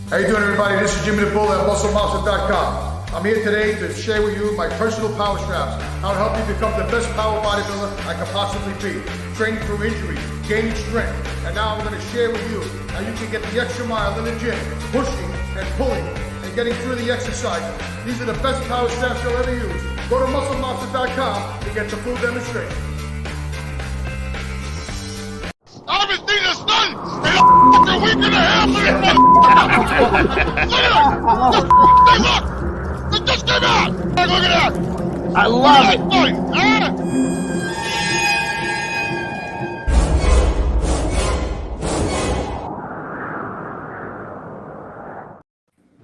How you doing, everybody? This is Jimmy the Bull at MuscleMonster.com. I'm here today to share with you my personal power straps, how to help you become the best power bodybuilder I can possibly be. Training through injury, gaining strength, and now I'm going to share with you how you can get the extra mile in the gym, pushing and pulling and getting through the exercises. These are the best power straps you'll ever use. Go to MuscleMonster.com to get the full demonstration. I haven't seen the sun in a week and a half. Hey, look! It just came out! Hey, look at that! I love it!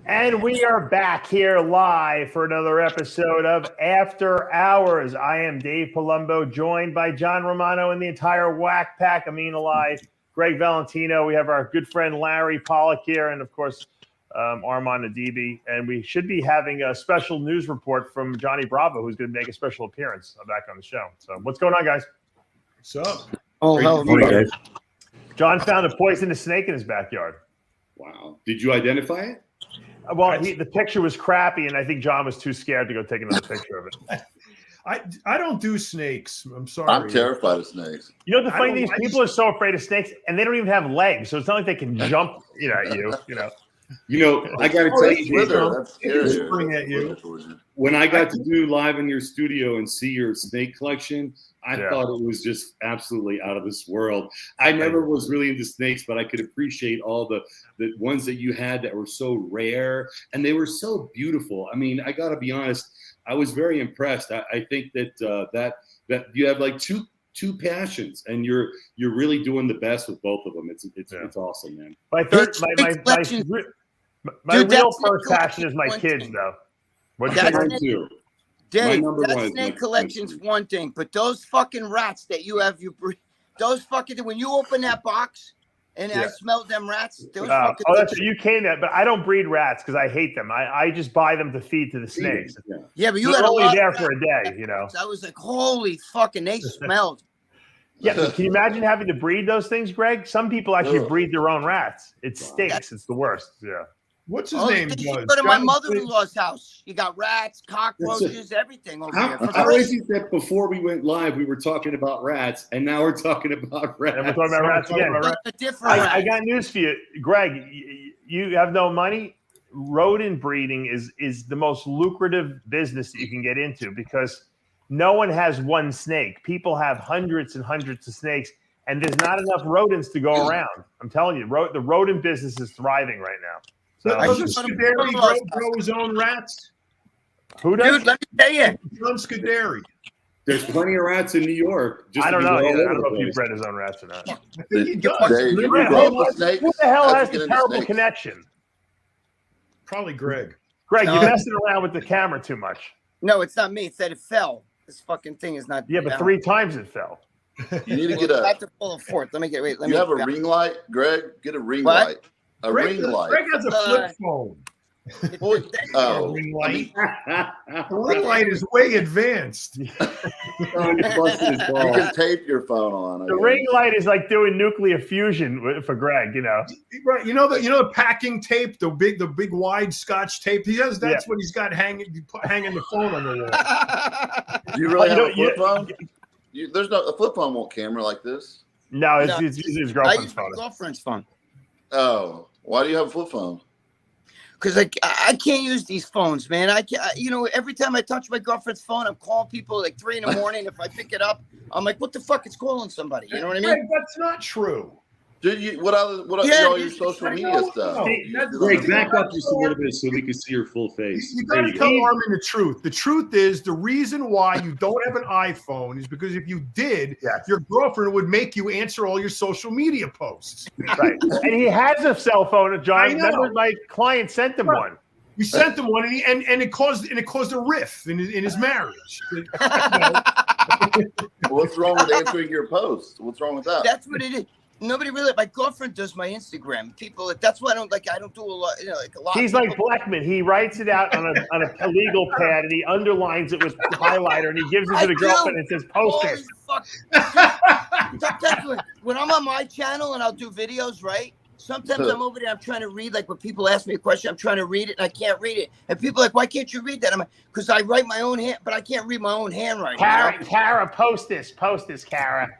And we are back here live for another episode of After Hours. I am Dave Palumbo, joined by John Romano and the entire Whack Pack, Amin Alive, Greg Valentino. We have our good friend Larry Pollock here, and of course, Armand Adibi. And we should be having a special news report from Johnny Bravo, who's going to make a special appearance back on the show. So what's going on, guys? What's up? Oh, hell no. John found a poisonous snake in his backyard. Wow. Did you identify it? Well, the picture was crappy, and I think John was too scared to go take another picture of it. I don't do snakes. I'm sorry. I'm terrified of snakes. You know, the funny thing is people are so afraid of snakes, and they don't even have legs, so it's not like they can jump at you, You know, I got to tell you, That's scary. Spring at you. when I got to do live in your studio and see your snake collection, I thought it was just absolutely out of this world. I never was really into snakes, but I could appreciate all the ones that you had that were so rare, and they were so beautiful. I mean, I got to be honest, I was very impressed. I think that you have like two passions, and you're really doing the best with both of them. It's awesome, man. My real first passion is my kids, though. Mine too. Dave, that snake collection's one thing, but those fucking rats that you have, when you open that box and I smelled them rats, those fucking that's you came at, but I don't breed rats because I hate them. I just buy them to feed to the snakes. Yeah, but you They're had only there of for a day, I was like, holy fucking, they smelled. Yeah, but can you imagine having to breed those things, Greg? Some people actually breed their own rats. It stinks. It's the worst. Yeah. What's his name? You go to my mother-in-law's house. You got rats, cockroaches, everything over here. How is it that before we went live, we were talking about rats, and now we're talking about rats? And we're talking about rats again. I got news for you, Greg. You have no money. Rodent breeding is the most lucrative business that you can get into because no one has one snake. People have hundreds and hundreds of snakes, and there's not enough rodents to go around. I'm telling you, the rodent business is thriving right now. Doesn't Scuderi grow his own rats? Who does? Dude, let me tell you. John Scuderi. There's plenty of rats in New York. I don't know. I don't know if he bred his own rats or not. I think he does. Dave, Who the hell has the terrible connection? Probably Greg. Greg, you're messing around with the camera too much. No, it's not me. It said it fell. This fucking thing is not. Yeah, but 3 times it fell. You need to get I have to pull a fourth. Let me get. Wait. Let me. You have a ring light, Greg? Get a ring light. Ring light. Greg has a flip phone. Oh, Ring light. The ring light is way advanced. You can tape your phone on. The ring light is like doing nuclear fusion for Greg. Right? You know the packing tape, the big wide Scotch tape. He has. That's what he's got hanging the phone on the wall. Do you really have a flip phone? A flip phone won't camera like this. No, it's using his girlfriend's I use phone. my girlfriend's phone. Oh, why do you have a flip phone? Because I can't use these phones, man. I can't. Every time I touch my girlfriend's phone, I'm calling people like 3 in the morning. If I pick it up, I'm like, "What the fuck? It's calling somebody." You know what I mean? Greg, that's not true. Dude, what all your social media stuff? Greg, back up just a little bit so we can see your full face. You got to tell Armin the truth. The truth is the reason why you don't have an iPhone is because if you did, your girlfriend would make you answer all your social media posts. Right. And he has a cell phone, John. Remember, my client sent him one. We sent him one, and it caused a rift in his marriage. What's wrong with answering your posts? What's wrong with that? That's what it is. Nobody really. My girlfriend does my Instagram. People. That's why I don't do a lot. A lot. He's like Blackman. He writes it out on a legal pad and he underlines it with highlighter and he gives it to the girlfriend and says, "Post it." When I'm on my channel and I'll do videos, right? Sometimes I'm over there, I'm trying to read, like when people ask me a question, I'm trying to read it and I can't read it. And people are like, why can't you read that? I'm like, because I write my own hand, but I can't read my own handwriting. Kara, post this, Kara.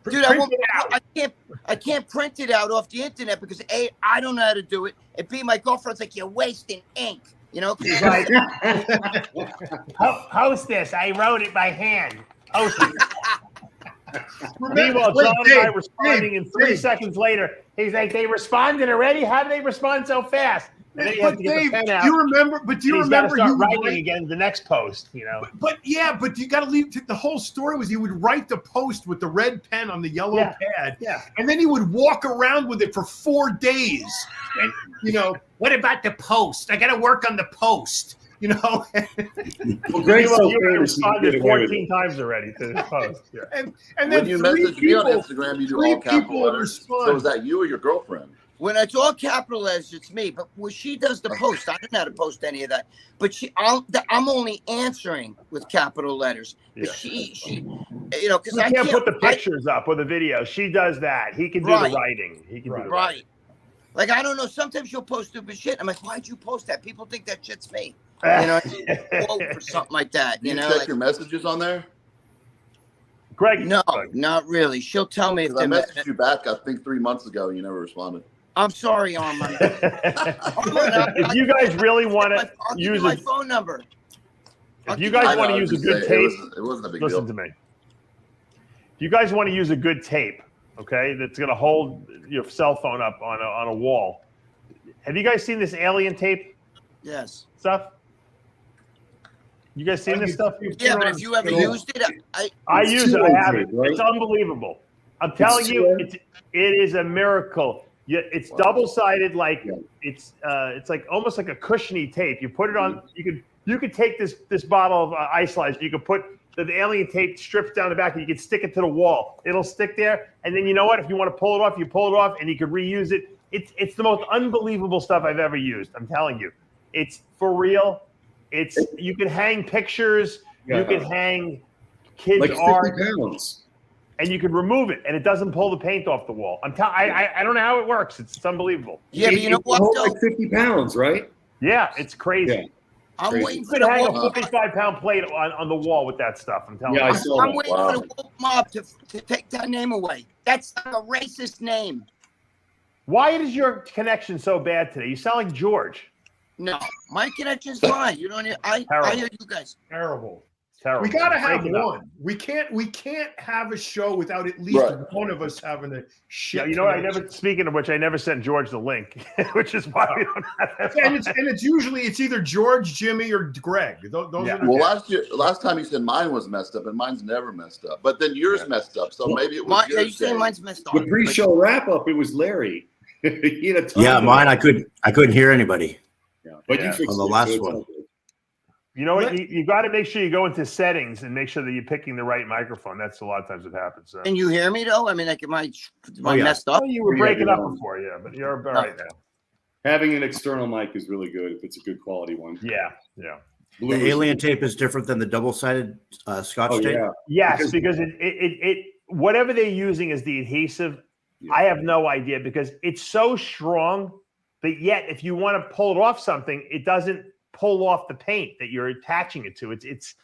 Dude, I can't print it out off the internet because A, I don't know how to do it, and B, my girlfriend's like, you're wasting ink. You know, like, post this. I wrote it by hand. Post it. Meanwhile, John and I responding, and 3 seconds later, he's like, "They responded already? How do they respond so fast?" And then you have to get the pen out. Do you remember? But do you remember start writing again the next post? You know. But you got to leave. The whole story was you would write the post with the red pen on the yellow pad, and then he would walk around with it for 4 days. And what about the post? I got to work on the post. Well, Greg's you responded 14 times already to this post. Yeah. And then when you message me on Instagram, you do all capital letters. So is that you or your girlfriend? When it's all capital letters, it's me. But when she does the post, I don't know how to post any of that. But I'm only answering with capital letters. But she because I can't put the pictures up or the video. She does that. He can do the writing. He can do the writing. Like, I don't know. Sometimes you'll post stupid shit. I'm like, why'd you post that? People think that shit's me. Or something like that. You check your messages on there? Greg? No, not really. She'll tell me if I messaged you back, I think 3 months ago. You never responded. I'm sorry, Armand. If you guys really want to use my phone number. If you guys want to use a good tape, it wasn't a big deal. listen to me. If you guys want to use a good tape, okay, that's going to hold your cell phone up on a wall. Have you guys seen this alien tape? Yes. Stuff? You guys seen this stuff? Yeah, but if you ever used it, I use it. I have it. Right? It's unbelievable. I'm telling you, it is a miracle. It's double-sided, like it's like almost like a cushiony tape. You put it on. You could take this bottle of ice slice. You could put the alien tape strips down the back, and you can stick it to the wall. It'll stick there, and then you know what? If you want to pull it off, you pull it off, and you can reuse it. It's the most unbelievable stuff I've ever used. I'm telling you, it's for real. You can hang pictures. You can hang kids' like art. 50 pounds. And you can remove it, and it doesn't pull the paint off the wall. I don't know how it works. It's unbelievable. Yeah, but you know what? Like 50 pounds, right? Yeah, it's crazy. Yeah. I'm waiting for you could hang a 55-pound plate on the wall with that stuff. I'm telling you. I saw I'm waiting for the woke mob to take that name away. That's like a racist name. Why is your connection so bad today? You sound like George. No, my connection's fine. You don't. I hear you guys. Terrible. Terrible. We gotta have one. We can't have a show without at least one of us having a shit. Yeah, you know what? Speaking of which, I never sent George the link, which is why we don't have that. And it's usually either George, Jimmy, or Greg. Those are last time you said mine was messed up, and mine's never messed up. But then yours messed up, so maybe it was yours. You say mine's messed up. The pre-show wrap-up, it was Larry. Mine. I couldn't hear anybody. But you fixed on the last one. You know what? You got to make sure you go into settings and make sure that you're picking the right microphone. That's a lot of times what happens. So. Can you hear me though? I mean, like, am I messed up? Well, you were breaking up before, but you're all right now. Having an external mic is really good if it's a good quality one. Yeah. The alien tape is different than the double-sided Scotch tape. Yeah. Yes, because it whatever they're using is the adhesive. Yeah. I have no idea because it's so strong, but yet if you want to pull it off something, it doesn't pull off the paint that you're attaching it to. It's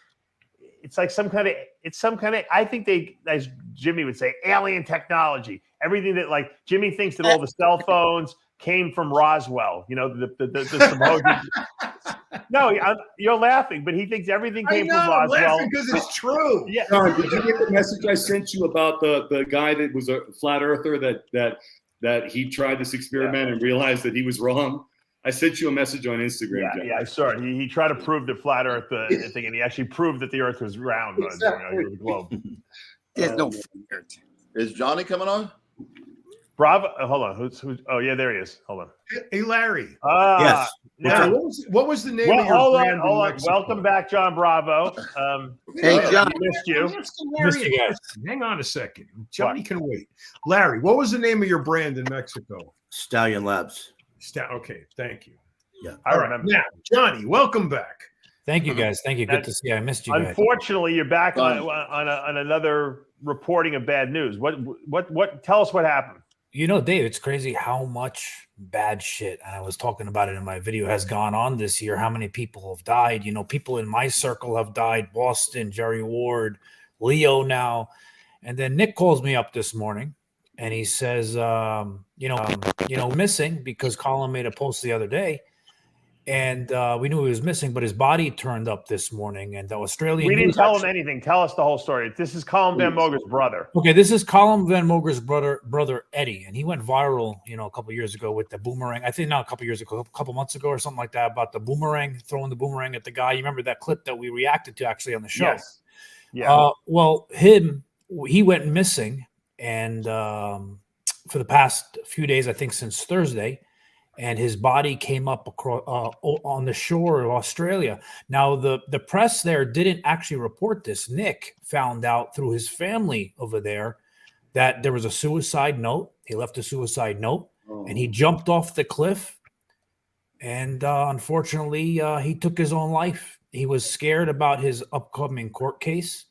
like some kind of I think they, as Jimmy would say, alien technology. Everything that, like, Jimmy thinks that all the cell phones came from Roswell. You know, the supposed. No, you're laughing, but he thinks everything came from Roswell. I'm laughing because it's true. Yeah. John, did you get the message I sent you about the guy that was a flat earther that he tried this experiment and realized that he was wrong? I sent you a message on Instagram. Yeah, I saw it. He tried to prove the flat Earth thing, and he actually proved that the Earth was round on the globe. There's no Earth. Is Johnny coming on? Bravo. Hold on. Who's? Oh, yeah, there he is. Hold on. Hey, Larry. Yes. Yeah. What was the name of your brand? Hold on. Welcome back, John Bravo. Hey, John. Missed you. Missed you guys. Hang on a second. Johnny can wait. Larry, what was the name of your brand in Mexico? Stallion Labs. Okay, thank you. Yeah. All right. Now, Johnny, welcome back. Thank you, guys. Thank you. Good to see you. I missed you guys. Unfortunately, you're back on another reporting of bad news. What? Tell us what happened. Dave, it's crazy how much bad shit, and I was talking about it in my video, has gone on this year. How many people have died? People in my circle have died. Boston, Jerry Ward, Leo now. And then Nick calls me up this morning and he says, missing because Colin made a post the other day. And we knew he was missing, but his body turned up this morning. And the Australian we didn't tell him anything. Tell us the whole story. This is Calum Van Moger's brother. Okay, this is Calum Van Moger's brother Eddie, and he went viral, a couple of years ago with the boomerang. I think not a couple of years ago, a couple months ago or something like that, about the boomerang, throwing the boomerang at the guy. You remember that clip that we reacted to actually on the show? Yes. Yeah. He went missing, and for the past few days, I think since Thursday. And his body came up across on the shore of Australia. Now, the press there didn't actually report this. Nick found out through his family over there that there was a suicide note. He left a suicide note, and he jumped off the cliff. And unfortunately, he took his own life. He was scared about his upcoming court case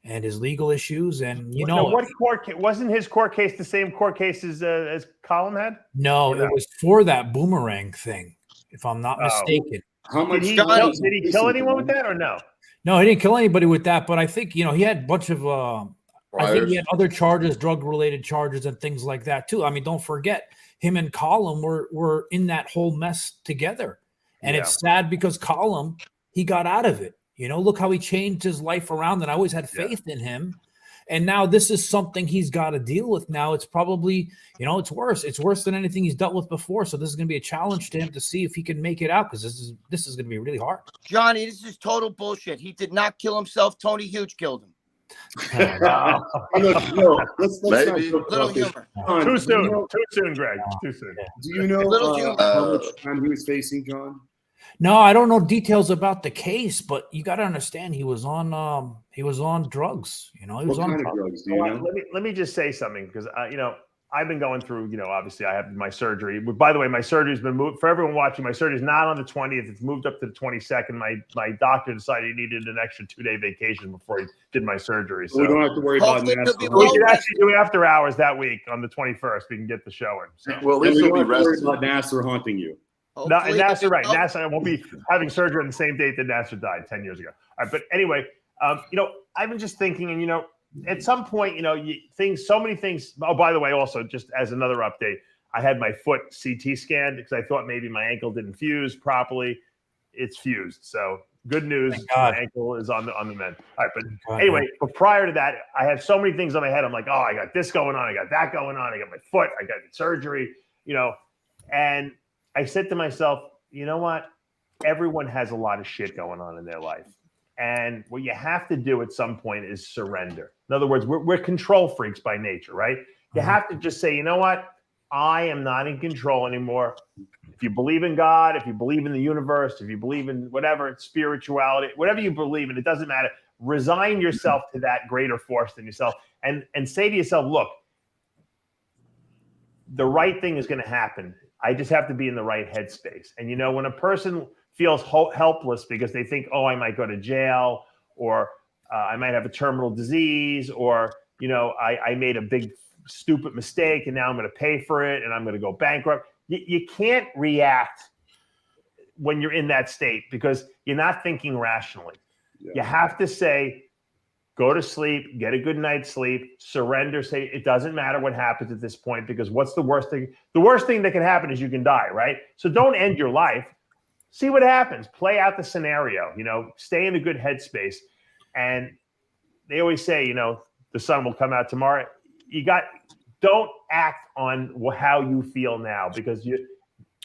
and his legal issues. And what court case? Wasn't his court case the same court case as Colin had? No, it was for that boomerang thing, if I'm not mistaken. How much did he kill anyone with that or no? No, he didn't kill anybody with that, but I think he had a bunch of I think he had other charges, drug-related charges and things like that too. I mean, don't forget, him and Colin were in that whole mess together. And it's sad because Colin, he got out of it. Look how he changed his life around, and I always had faith in him. And now this is something he's got to deal with now. It's probably, it's worse. It's worse than anything he's dealt with before. So this is going to be a challenge to him to see if he can make it out, because this is going to be really hard. Johnny, this is total bullshit. He did not kill himself. Tony Hughes killed him. Let's Maybe. Little humor. Too soon, Greg. Too soon. Do you know how much time he was facing, John? No, I don't know details about the case, but you got to understand he was on drugs. He was on drugs. Do you know? Let me just say something, because I've been going through. Obviously I have my surgery. By the way, my surgery's been moved. For everyone watching, my surgery's not on the 20th. It's moved up to the 22nd. My doctor decided he needed an extra 2-day vacation before he did my surgery. So we don't have to worry about we can actually do after hours that week on the 21st. We can get the show in. So. Well, at least you'll be rested. About Nasser haunting you. No, and Nasser, right? Nasser, I won't be having surgery on the same date that Nasser died 10 years ago. All right, but anyway, I've been just thinking, and at some point, so many things. Oh, by the way, also just as another update, I had my foot CT scanned because I thought maybe my ankle didn't fuse properly. It's fused, so good news. My ankle is on the mend. All right, but anyway, but prior to that, I had so many things on my head. I'm like, oh, I got this going on, I got that going on, I got my foot, I got surgery, and I said to myself, you know what? Everyone has a lot of shit going on in their life. And what you have to do at some point is surrender. In other words, we're control freaks by nature, right? You have to just say, you know what? I am not in control anymore. If you believe in God, if you believe in the universe, if you believe in whatever, spirituality, whatever you believe in, it doesn't matter. Resign yourself to that greater force than yourself and say to yourself, look, the right thing is going to happen. I just have to be in the right headspace. And, when a person feels helpless because they think, oh, I might go to jail, or I might have a terminal disease, or, I made a big, stupid mistake and now I'm going to pay for it and I'm going to go bankrupt. You can't react when you're in that state because you're not thinking rationally. Yeah. You have to say, go to sleep, get a good night's sleep, surrender, say it doesn't matter what happens at this point, because what's the worst thing? The worst thing that can happen is you can die, right? So don't end your life. See what happens. Play out the scenario, stay in a good headspace. And they always say, the sun will come out tomorrow. Don't act on how you feel now, because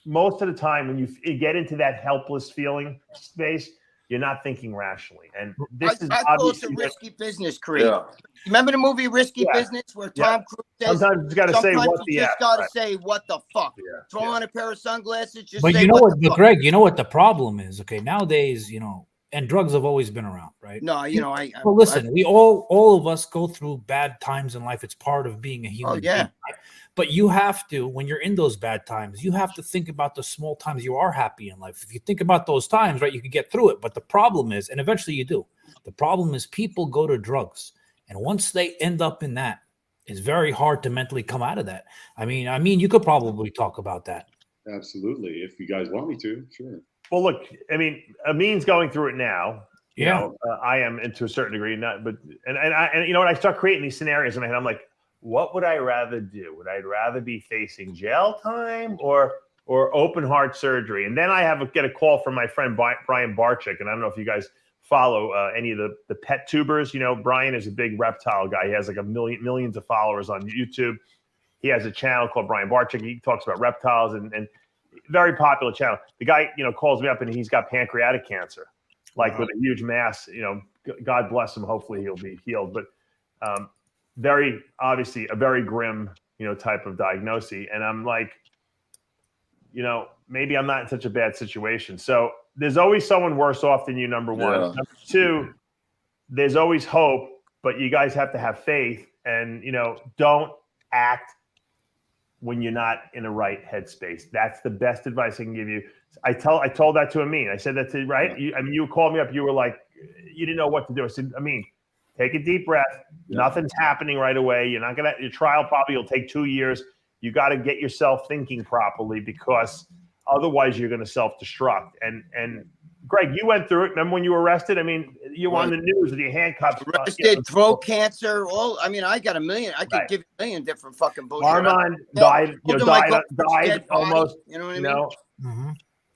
most of the time when you get into that helpless feeling space, you're not thinking rationally. And this is obviously a risky business, Creed. Yeah. Remember the movie Risky Business where Tom Cruise says, sometimes you got to say what the just got to say what the fuck. Yeah. Throw on a pair of sunglasses. Just but say you know what, but Greg, you know what the problem is? Okay, nowadays, and drugs have always been around, right? No, Well, listen, we all of us go through bad times in life. It's part of being a human being. Right? But you have to, when you're in those bad times, you have to think about the small times you are happy in life. If you think about those times, right, you can get through it. But the problem is, and eventually you do, the problem is people go to drugs. And once they end up in that, it's very hard to mentally come out of that. I mean, you could probably talk about that. Absolutely. If you guys want me to, sure. Well, look, I mean, Amin's going through it now. You Yeah. know, I am, and to a certain degree, not, but and you know, when I start creating these scenarios in my head, I'm like, what would I rather do? Would I rather be facing jail time or open heart surgery? And then I get a call from my friend Brian Barczyk, and I don't know if you guys follow any of the pet tubers. You know, Brian is a big reptile guy. He has like millions of followers on YouTube. He has a channel called Brian Barczyk. He talks about reptiles and very popular channel. The guy, you know, calls me up and he's got pancreatic cancer, like with a huge mass. You know, God bless him. Hopefully he'll be healed. But very obviously a very grim, you know, type of diagnosis. And I'm like, you know, maybe I'm not in such a bad situation. So there's always someone worse off than you, number one. Yeah. Number two, there's always hope, but you guys have to have faith and, you know, don't act when you're not in the right headspace. That's the best advice I can give you. I told that to Amin. I said that to, right? You called me up. You were like, you didn't know what to do. I said, Amin, take a deep breath. Yeah. Nothing's happening right away. You're not your trial probably will take 2 years. You got to get yourself thinking properly because otherwise you're going to self-destruct. And Greg, you went through it. Remember when you were arrested? I mean, you were on the news with your handcuffs. Arrested, throat cancer. I got a million. I could give you a million different fucking bullshit. Armand died almost. You know what I mean? Mm-hmm.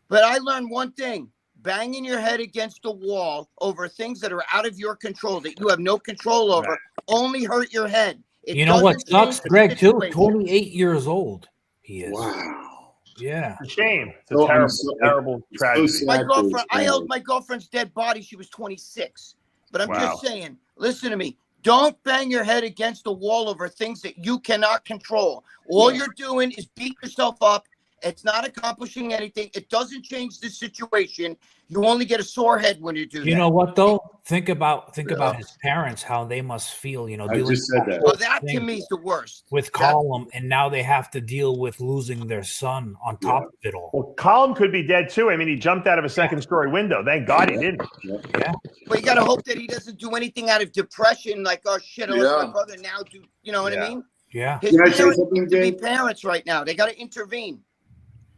But I learned one thing. Banging your head against the wall over things that are out of your control, that you have no control over, only hurt your head. You know what sucks, Greg, too? 28 years old he is. Wow. Yeah. It's a shame. It's a terrible tragedy. My girlfriend, I held my girlfriend's dead body. She was 26. But I'm just saying, listen to me. Don't bang your head against the wall over things that you cannot control. All you're doing is beat yourself up. It's not accomplishing anything. It doesn't change the situation. You only get a sore head when you do that. You know what, though? Think about his parents, how they must feel, you know. I just said that. Well, that to me is the worst. With Calum, and now they have to deal with losing their son on top of it all. Well, Calum could be dead, too. I mean, he jumped out of a second-story window. Thank God he didn't. Yeah. But you got to hope that he doesn't do anything out of depression, like, oh, shit, I lost my brother now. You know what I mean? Yeah. His parents need to be parents right now. They got to intervene.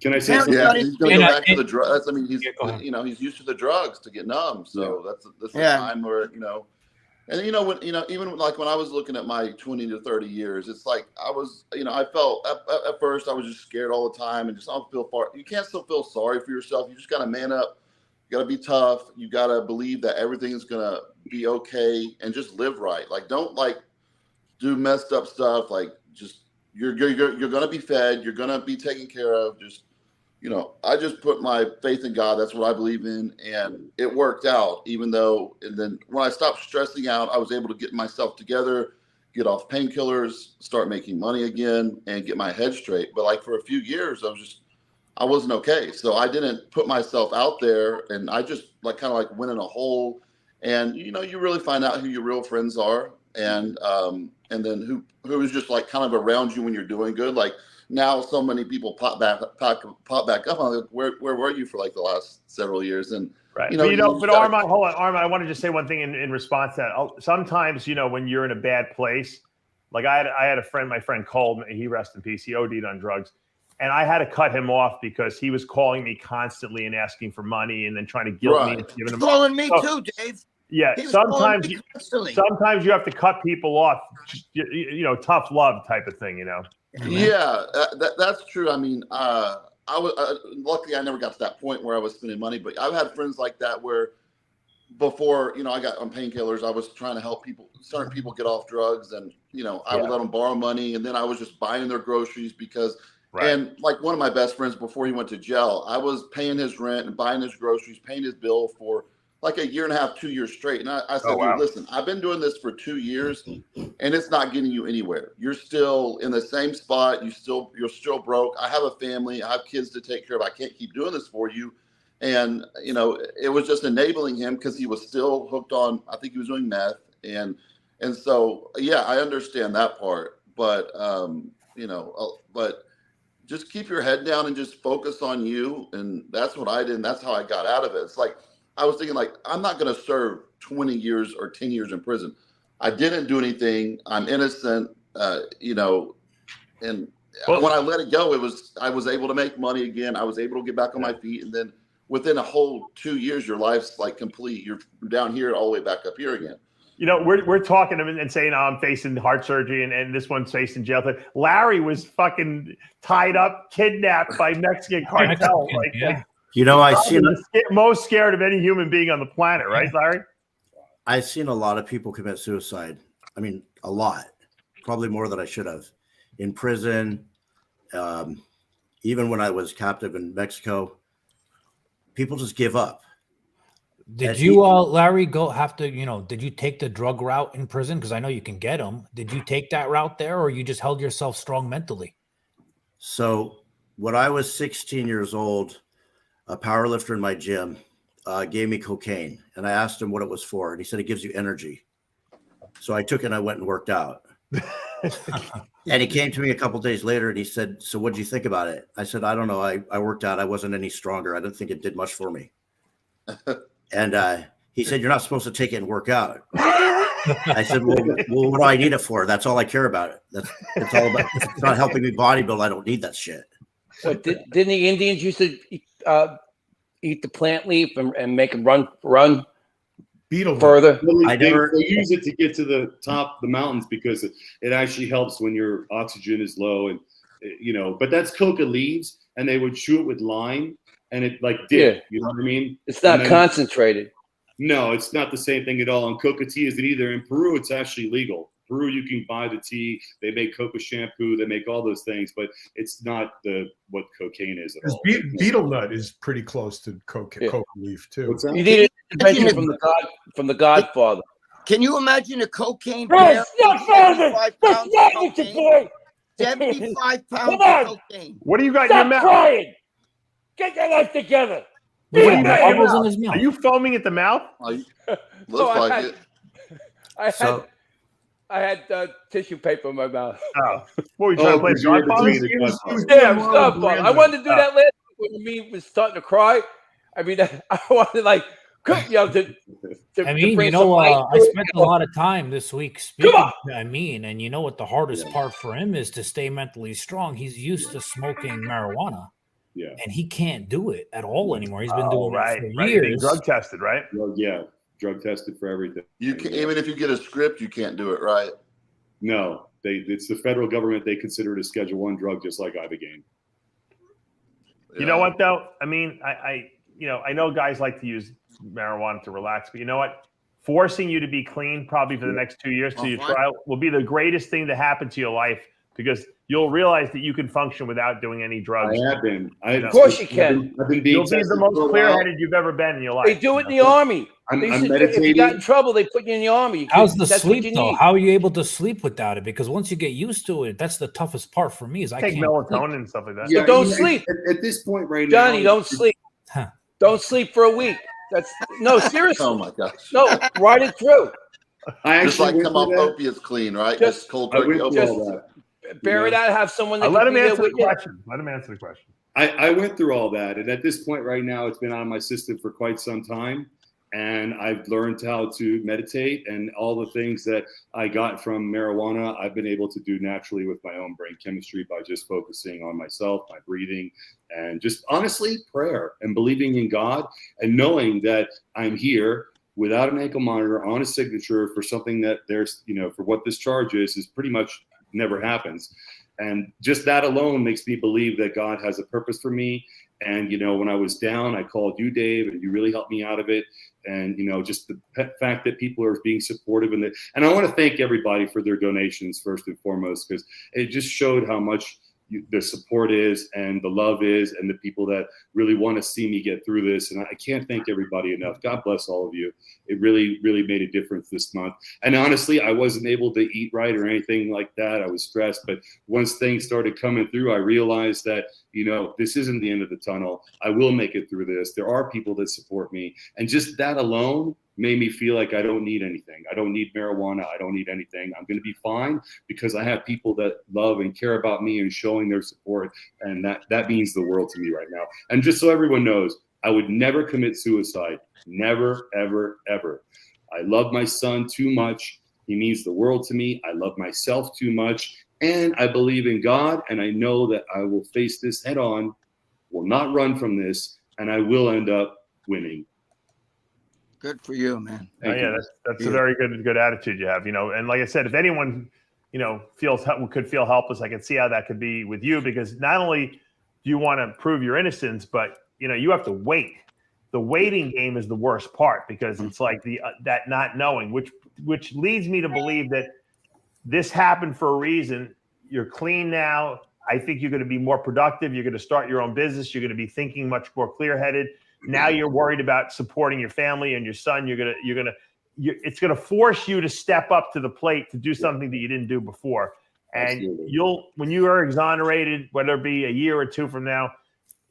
Can I say something? Yeah, he's going to go back to the drugs. I mean, he's he's used to the drugs to get numb. So that's the time where and even like when I was looking at my 20 to 30 years, it's like I was I felt at first I was just scared all the time and just I don't feel far. You can't still feel sorry for yourself. You just got to man up. You got to be tough. You got to believe that everything is going to be okay and just live right. Like don't do messed up stuff. Like just you're going to be fed. You're going to be taken care of. Just I just put my faith in God. That's what I believe in. And it worked out, and then when I stopped stressing out, I was able to get myself together, get off painkillers, start making money again, and get my head straight. But like for a few years, I wasn't okay. So I didn't put myself out there, and I just went in a hole. And, you really find out who your real friends are. And then who is just like kind of around you when you're doing good. Like, now so many people pop back up. I'm like, where were you for like the last several years? And right, but Armand, hold on, Armand. I want to just say one thing in response to that. Sometimes when you're in a bad place, like I had a friend, my friend Cole, he rest in peace. He OD'd on drugs, and I had to cut him off because he was calling me constantly and asking for money, and then trying to guilt me. And giving him calling me too, Dave. Yeah, sometimes you have to cut people off. Tough love type of thing. Yeah, that's true. I mean, I was luckily I never got to that point where I was spending money, but I've had friends like that where before I got on painkillers, I was trying to help certain people get off drugs, and I would let them borrow money, and then I was just buying their groceries because. Right. And like one of my best friends before he went to jail, I was paying his rent and buying his groceries, paying his bill for like a year and a half, 2 years straight. And I said, Dude, listen, I've been doing this for 2 years and it's not getting you anywhere. You're still in the same spot. You're still broke. I have a family. I have kids to take care of. I can't keep doing this for you. And, it was just enabling him because he was still hooked on, I think he was doing meth. And so, yeah, I understand that part, but just keep your head down and just focus on you. And that's what I did. And that's how I got out of it. It's like, I was thinking I'm not going to serve 20 years or 10 years in prison. I didn't do anything. I'm innocent. you know, and when I let it go, I was able to make money again. I was able to get back on my feet, and then within a whole 2 years, your life's like complete. You're down here all the way back up here again. You know, we're talking and saying, I'm facing heart surgery and this one's facing jail. Larry was fucking tied up, kidnapped by Mexican cartel. Like, you know, I seen most scared of any human being on the planet, right, Larry? I've seen a lot of people commit suicide. I mean, a lot, probably more than I should have, in prison. Even when I was captive in Mexico, people just give up. Did you, Larry, did you take the drug route in prison? Because I know you can get them. Did you take that route there, or you just held yourself strong mentally? So when I was 16 years old, a power lifter in my gym gave me cocaine, and I asked him what it was for, and he said it gives you energy. So I took it and I went and worked out. And he came to me a couple of days later and he said, "So what did you think about it?" I said, "I don't know. I worked out. I wasn't any stronger. I didn't think it did much for me." And he said, "You're not supposed to take it and work out." I said, well, what do I need it for? That's all I care about. It's all about. If it's not helping me bodybuild, I don't need that shit. So didn't the Indians used to eat the plant leaf and make them run beetle further? They use it to get to the top of the mountains because it actually helps when your oxygen is low, and you know. But that's coca leaves, and they would chew it with lime, and it like dip. Yeah. You know what I mean? It's not concentrated. No, it's not the same thing at all. And coca tea isn't either. In Peru, it's actually legal. Peru, you can buy the tea. They make coca shampoo. They make all those things, but it's not what cocaine is at all. Beetle nut is pretty close to coca leaf too. What's that? You need an intervention from the Godfather. Can you imagine a cocaine bear? 75 pounds of cocaine. 75 pounds of cocaine. What do you got in your mouth? Crying. Get your life together. Are you foaming at the mouth? Looks like it. I had tissue paper in my mouth. Oh, what were you trying to play? Godfather? Yeah, Godfather. I wanted to do that last week when me was starting to cry. I mean, I wanted I mean, you know, I spent a lot of time this week speaking to Amin, and you know what the hardest part for him is to stay mentally strong. He's used to smoking marijuana. Yeah. And he can't do it at all anymore. He's been doing it for years. years. Drug tested, right? Well, yeah, drug tested for everything. You can, even if you get a script, you can't do it, right? No, it's the federal government. They consider it a Schedule I drug, just like Ibogaine. You know what, though? I mean, I know guys like to use marijuana to relax, but you know what? Forcing you to be clean probably for the next 2 years till you trial will be the greatest thing to happen to your life, because you'll realize that you can function without doing any drugs. I have been. Of course you can. I've been You'll be the most clear-headed you've ever been in your life. They do it in the Army. I'm meditating. If you got in trouble, they put you in the Army. How's the sleep, though? How are you able to sleep without it? Because once you get used to it, that's the toughest part for me. Is I take can't melatonin and stuff like that. Yeah, don't sleep. At this point right now. Johnny, don't sleep. Don't sleep for a week. Seriously. Oh my gosh. No, ride it through. Just like come off opiates clean, right? Just cold turkey. Bear it out. Have someone that let him answer the question. Let him answer the question. I went through all that, and at this point right now, it's been out of my system for quite some time, and I've learned how to meditate, and all the things that I got from marijuana, I've been able to do naturally with my own brain chemistry by just focusing on myself, my breathing, and just honestly prayer and believing in God and knowing that I'm here without an ankle monitor on a signature for something that there's, for what this charge is pretty much never happens. And just that alone makes me believe that God has a purpose for me. And, when I was down, I called you, Dave, and you really helped me out of it. And, just the fact that people are being supportive and I want to thank everybody for their donations first and foremost, because it just showed how much the support is and the love is, and the people that really want to see me get through this. And I can't thank everybody enough. God bless all of you. It really, really made a difference this month. And honestly, I wasn't able to eat right or anything like that. I was stressed, but once things started coming through, I realized that, this isn't the end of the tunnel. I will make it through this. There are people that support me. And just that alone made me feel like I don't need anything. I don't need marijuana. I don't need anything. I'm going to be fine because I have people that love and care about me and showing their support. And that means the world to me right now. And just so everyone knows, I would never commit suicide. Never, ever, ever. I love my son too much. He means the world to me. I love myself too much. And I believe in God. And I know that I will face this head on, will not run from this, and I will end up winning. Good for you, man. That's a very good attitude you have, and like I said, if anyone, could feel helpless, I can see how that could be with you, because not only do you want to prove your innocence, but you have to wait. The waiting game is the worst part, because it's like that not knowing, which leads me to believe that this happened for a reason. You're clean now. I think you're going to be more productive. You're going to start your own business. You're going to be thinking much more clear-headed. Now you're worried about supporting your family and your son. It's going to force you to step up to the plate to do something that you didn't do before. And when you are exonerated, whether it be a year or two from now,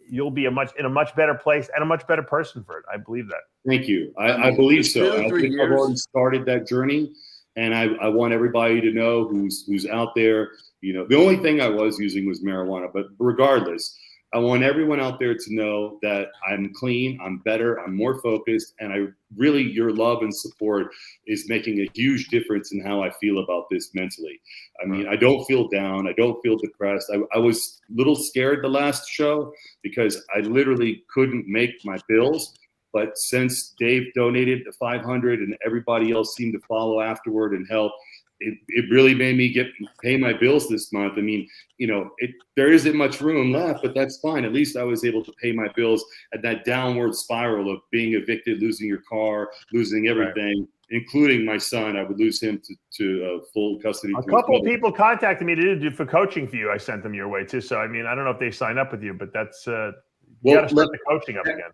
you'll be in a much better place and a much better person for it. I believe that. Thank you. I believe so. I think I've already started that journey, and I want everybody to know who's out there. The only thing I was using was marijuana, but regardless, I want everyone out there to know that I'm clean, I'm better, I'm more focused, and your love and support is making a huge difference in how I feel about this mentally. I mean, I don't feel down, I don't feel depressed. I was a little scared the last show because I literally couldn't make my bills. But since Dave donated the $500 and everybody else seemed to follow afterward and help, it really made me pay my bills this month. I mean, there isn't much room left, but that's fine. At least I was able to pay my bills at that downward spiral of being evicted, losing your car, losing everything, including my son. I would lose him to full custody. A couple of people contacted me to do for coaching for you. I sent them your way too. So, I mean, I don't know if they sign up with you, but that's you got to start the coaching up again.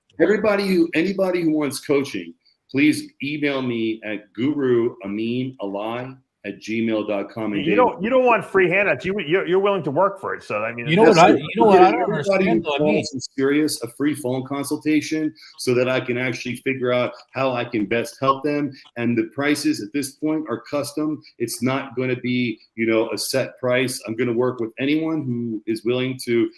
Anybody who wants coaching, please email me at guruaminalai@gmail.com. And you don't want free handouts. You're willing to work for it. So I mean, I don't understand. Serious, a free phone consultation so that I can actually figure out how I can best help them. And the prices at this point are custom. It's not going to be a set price. I'm going to work with anyone who is willing to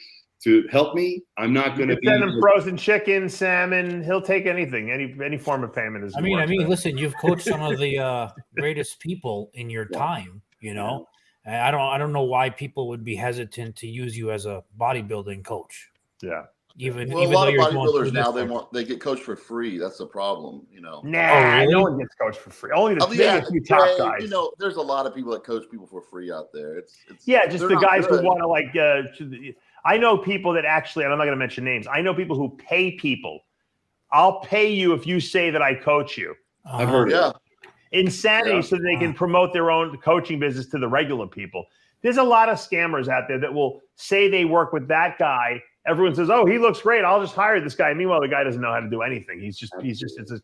help me. I'm not going to send him frozen chicken, salmon. He'll take anything. Any form of payment is. I mean, listen. You've coached some of the greatest people in your time. I don't know why people would be hesitant to use you as a bodybuilding coach. Yeah. A lot of bodybuilders now they get coached for free. That's the problem. Nah, really? No one gets coached for free. Only the few top guys. There's a lot of people that coach people for free out there. It's just the guys who want to I know people that actually, and I'm not going to mention names. I know people who pay people. I'll pay you if you say that I coach you. I've heard it. Insanity, so they can promote their own coaching business to the regular people. There's a lot of scammers out there that will say they work with that guy. Everyone says, "Oh, he looks great. I'll just hire this guy." Meanwhile, the guy doesn't know how to do anything. It's a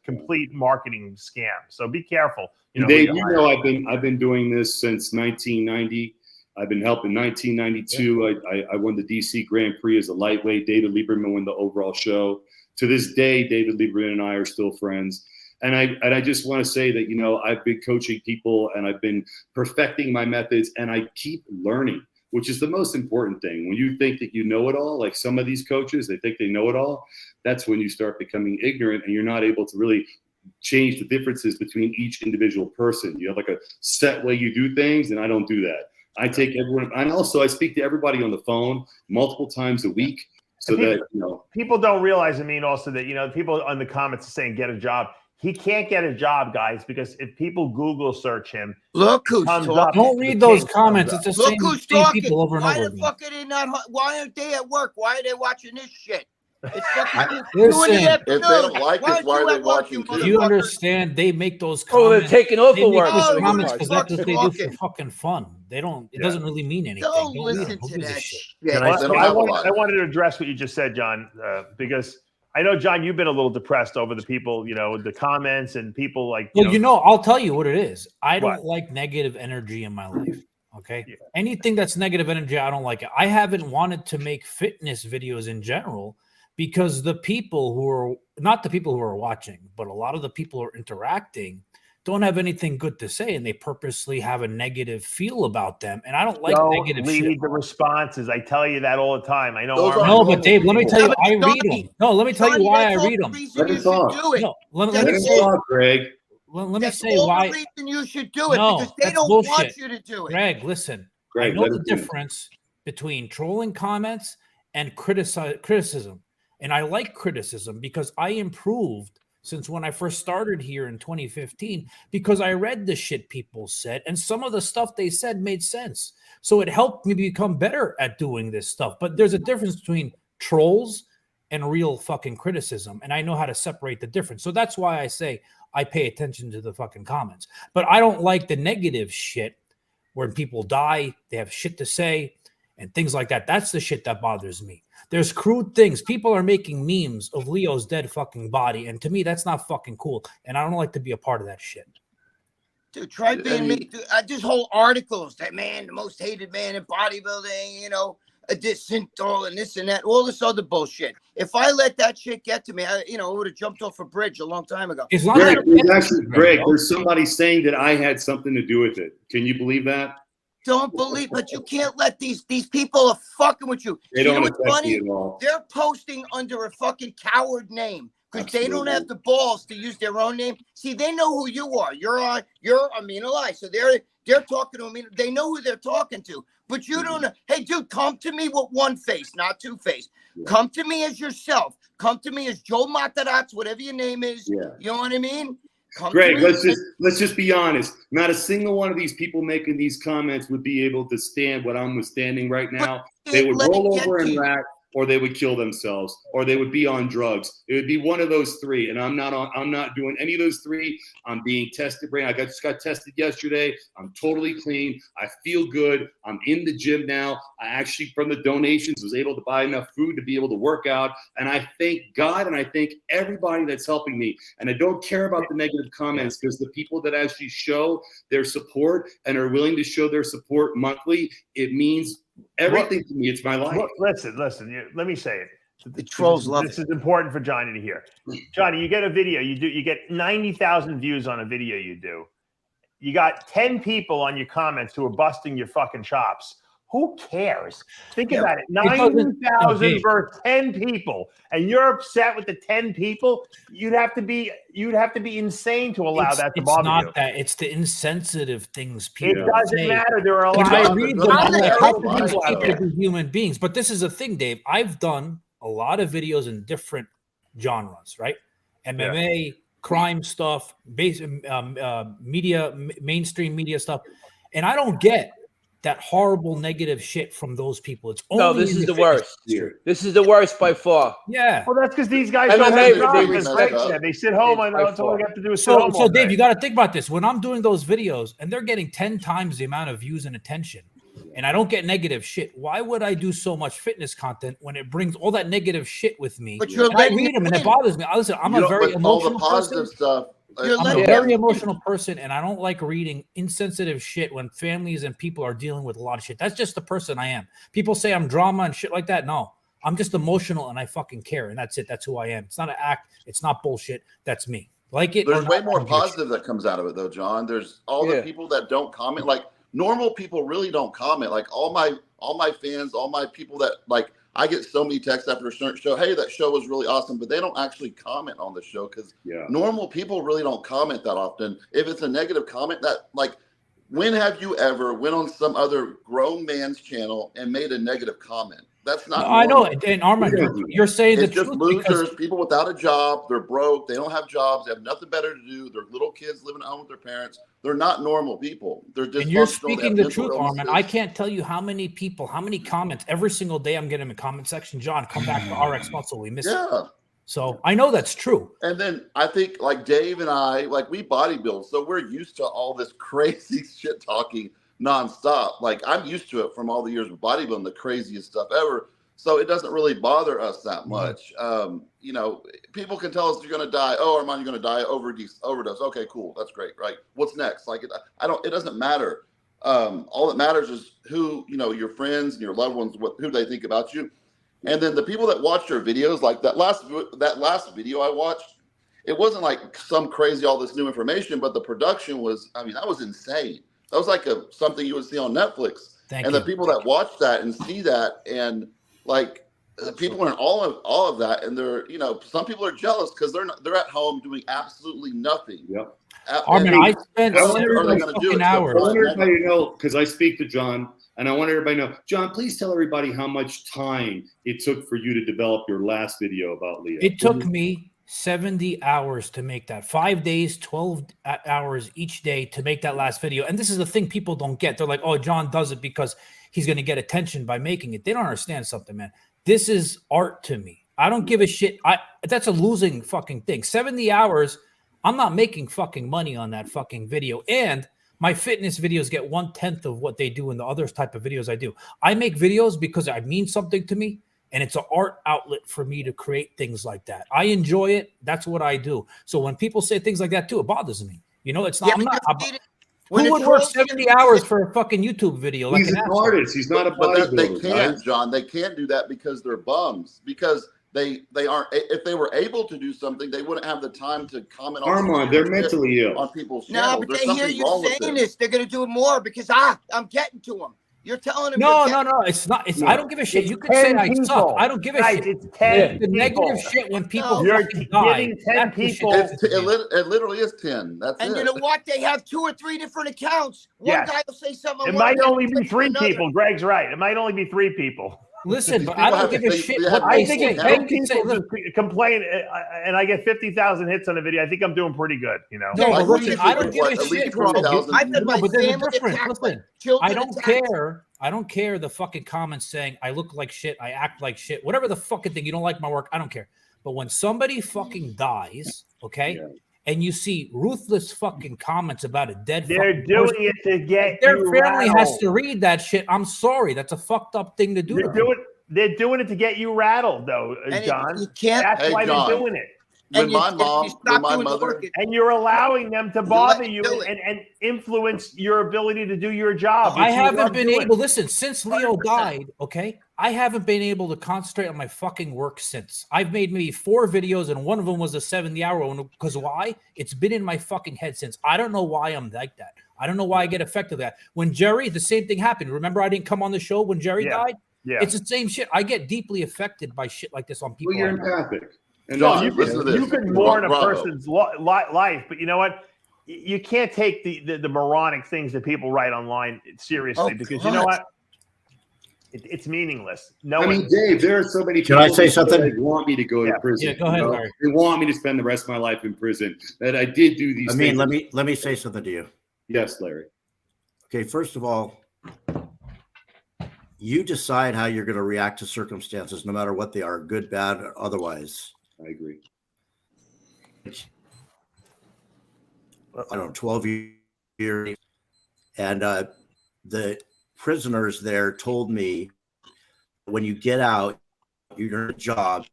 complete marketing scam. So be careful. Dave, I've been doing this since 1990. I've been helping 1992. I won the DC Grand Prix as a lightweight. David Lieberman won the overall show. To this day, David Lieberman and I are still friends. And I just want to say that, I've been coaching people and I've been perfecting my methods, and I keep learning, which is the most important thing. When you think that you know it all, like some of these coaches, they think they know it all. That's when you start becoming ignorant and you're not able to really change the differences between each individual person. You have like a set way you do things, and I don't do that. I take everyone, and also I speak to everybody on the phone multiple times a week, so that people don't realize. I mean, also that people on the comments are saying get a job. He can't get a job, guys, because if people Google search him, look who's talking. Don't read those comments. It's the same people over and over. Why the fuck are they not? Why aren't they at work? Why are they watching this shit? It's fucking if they don't like us, why are they watching? Do you understand? They make those comments. They're taking off the work. Comments because that's what they do for fucking fun. They don't. It doesn't really mean anything. Don't listen to that shit. I wanted to address what you just said, John, because I know, John, you've been a little depressed over the people, the comments and people like. I'll tell you what it is. I don't like negative energy in my life. Okay. Yeah. Anything that's negative energy, I don't like it. I haven't wanted to make fitness videos in general because the people who are not the people who are watching, but a lot of the people who are interacting don't have anything good to say, and they purposely have a negative feel about them. And I don't like negative shit. Lead the responses. I tell you that all the time. I know. No, but Dave, let me tell you, I read them. No, let me tell you why I read them. Let me talk. No, let me talk, Greg. let me That's say all why. the reason you should do it, No, because they that's don't bullshit. want you to do it. Greg, listen. Greg, I know the difference between trolling comments and criticism. And I like criticism because I improved since when I first started here in 2015, because I read the shit people said, and some of the stuff they said made sense. So it helped me become better at doing this stuff. But there's a difference between trolls and real fucking criticism. And I know how to separate the difference. So that's why I say I pay attention to the fucking comments. But I don't like the negative shit where people die, they have shit to say, and things like that. That's the shit that bothers me. There's crude things. People are making memes of Leo's dead fucking body. And to me, that's not fucking cool. And I don't like to be a part of that shit. Dude, try being me. Dude, I just whole articles that man, the most hated man in bodybuilding, you know, a dissinto and this and that, all this other bullshit. If I let that shit get to me, I would have jumped off a bridge a long time ago. It's not Greg, there's somebody saying that I had something to do with it. Can you believe that? Don't believe, but you can't let these people are fucking with you. They don't affect me at all. They're posting under a fucking coward name because they don't have the balls to use their own name. See, they know who you are. You're Amin Ali. So they're talking to Amin. They know who they're talking to. But you don't know. Hey, dude, come to me with one face, not two face. Yeah. Come to me as yourself. Come to me as Joe Matarazzo, whatever your name is. Yeah. You know what I mean? Greg, let's just be honest. Not a single one of these people making these comments would be able to stand what I'm withstanding right now. They would roll over and rack, or they would kill themselves, or they would be on drugs. It would be one of those three, and I'm not doing any of those three. I'm being tested. I just got tested yesterday. I'm totally clean. I feel good. I'm in the gym now. I actually, from the donations, was able to buy enough food to be able to work out. And I thank God, and I thank everybody that's helping me. And I don't care about the negative comments, because the people that actually show their support and are willing to show their support monthly, it means everything to me. It's my life. Listen. Let me say it. The trolls love this. This is important for Johnny to hear. Johnny, you get a video. You get 90,000 views on a video you do. You got 10 people on your comments who are busting your fucking chops. Who cares? Think about it. 90,000 versus 10 people, and you're upset with the 10 people. You'd have to be insane to allow that to bother you. It's not that. It's the insensitive things people. It doesn't matter. There are a lot of human beings. But this is the thing, Dave. I've done a lot of videos in different genres, right? MMA, crime stuff, media, mainstream media stuff, and I don't get that horrible negative shit from those people. It's only this is the worst. This is the worst by far. Yeah. Well, that's because these guys don't they sit home and that's all they have to do is sit home. So Dave, you got to think about this. When I'm doing those videos and they're getting 10 times the amount of views and attention, and I don't get negative shit, why would I do so much fitness content when it brings all that negative shit with me? But you're I read them and it bothers me. Listen, I'm a very emotional person. I'm a very emotional person, and I don't like reading insensitive shit when families and people are dealing with a lot of shit. That's just the person I am. People say I'm drama and shit like that. No, I'm just emotional, and I fucking care, and that's it. That's who I am. It's not an act. It's not bullshit. That's me. Like it. There's way more positive that comes out of it, though, John. There's all the people that don't comment. Like normal people really don't comment. Like all my fans, all my people that like. I get so many texts after a certain show. Hey, that show was really awesome, but they don't actually comment on the show because normal people really don't comment that often. If it's a negative comment, that like, when have you ever went on some other grown man's channel and made a negative comment? That's not. I know. And Armand, you're saying it's just losers, people without a job. They're broke. They don't have jobs. They have nothing better to do. They're little kids living at home with their parents. They're not normal people. They're just. And you're speaking the truth, Armand. I can't tell you how many people, how many comments every single day I'm getting in the comment section. John, come back to RX Muscle. We miss it. So I know that's true. And then I think like Dave and I, like we bodybuild, so we're used to all this crazy shit talking nonstop. Like I'm used to it from all the years of bodybuilding, the craziest stuff ever. So it doesn't really bother us that much. You know, people can tell us you're going to die. Oh, Armand, you're going to die overdose. Okay, cool. That's great. Right. What's next? Like it doesn't matter. All that matters is who, you know, your friends and your loved ones, who they think about you. And then the people that watch your videos, like that last video I watched, it wasn't like some crazy, all this new information, but the production was, I mean, that was insane. That was like something you would see on Netflix. The people that watch that and see that and like people learn all of that, and they're some people are jealous because they're at home doing absolutely nothing. Yep. Armin, I spent what are they going to do? hours. I want everybody to know, because I speak to John, and I want everybody to know, John, please tell everybody how much time it took for you to develop your last video about Leo. It took me 70 hours to make that. 5 days, 12 hours each day to make that last video. And this is the thing people don't get. They're like, oh, John does it because he's going to get attention by making it. They don't understand something, man. This is art to me. I don't give a shit. That's a losing fucking thing. 70 hours, I'm not making fucking money on that fucking video. And my fitness videos get 1/10 of what they do in the other type of videos I do. I make videos because it means something to me, and it's an art outlet for me to create things like that. I enjoy it. That's what I do. So when people say things like that too, it bothers me. It's not. Who would work 70 hours for a fucking YouTube video? He's an artist. He's not a bodybuilder. They can't, John. They can't do that because they're bums. Because they aren't. If they were able to do something, they wouldn't have the time to comment on. Armand, they're mentally ill on people's channels. No, but they hear you saying this. They're going to do it more because I'm getting to them. You're telling them. No. It's not. I don't give a shit. You could say I suck. I don't give a shit. It's 10 the negative shit when people you're die. giving 10 people. It literally is 10. That's and it. You know what? They have 2 or 3 different accounts. One guy will say something. It might only be 3 people. Greg's right. It might only be 3 people. Listen, but I don't give a shit what I they think say. if 10 people complain and I get 50,000 hits on a video, I think I'm doing pretty good. No, but listen, I don't give a shit. But there's a difference. Listen, I don't care. I don't care the fucking comments saying I look like shit, I act like shit, whatever the fucking thing. You don't like my work, I don't care. But when somebody fucking dies, okay, and you see ruthless fucking comments about a dead, they're doing it to get their family has to read that shit. I'm sorry, that's a fucked up thing to do. They're doing it to get you rattled, though, John. You can't. That's why they're doing it. When my mother, and you're allowing them to bother you and influence your ability to do your job. I haven't been able, listen, since Leo died, okay, I haven't been able to concentrate on my fucking work since. I've made maybe 4 videos, and one of them was a 70-hour one. Because why? It's been in my fucking head since. I don't know why I'm like that. I don't know why I get affected that. When Jerry, the same thing happened. Remember I didn't come on the show when Jerry died? Yeah. It's the same shit. I get deeply affected by shit like this on people. Well, you're empathic. And John, you can mourn a person's life, but you know what? You can't take the moronic things that people write online seriously because you know what? It's meaningless. Dave, there are so many people. Can I say something? That want me to go to prison. Yeah, go ahead, Larry. They want me to spend the rest of my life in prison. That I did do these things. Let me say something to you. Yes, Larry. Okay, first of all, you decide how you're going to react to circumstances, no matter what they are, good, bad, or otherwise. I agree. I don't know, 12 years. And the prisoners there told me, when you get out, you're going to get a job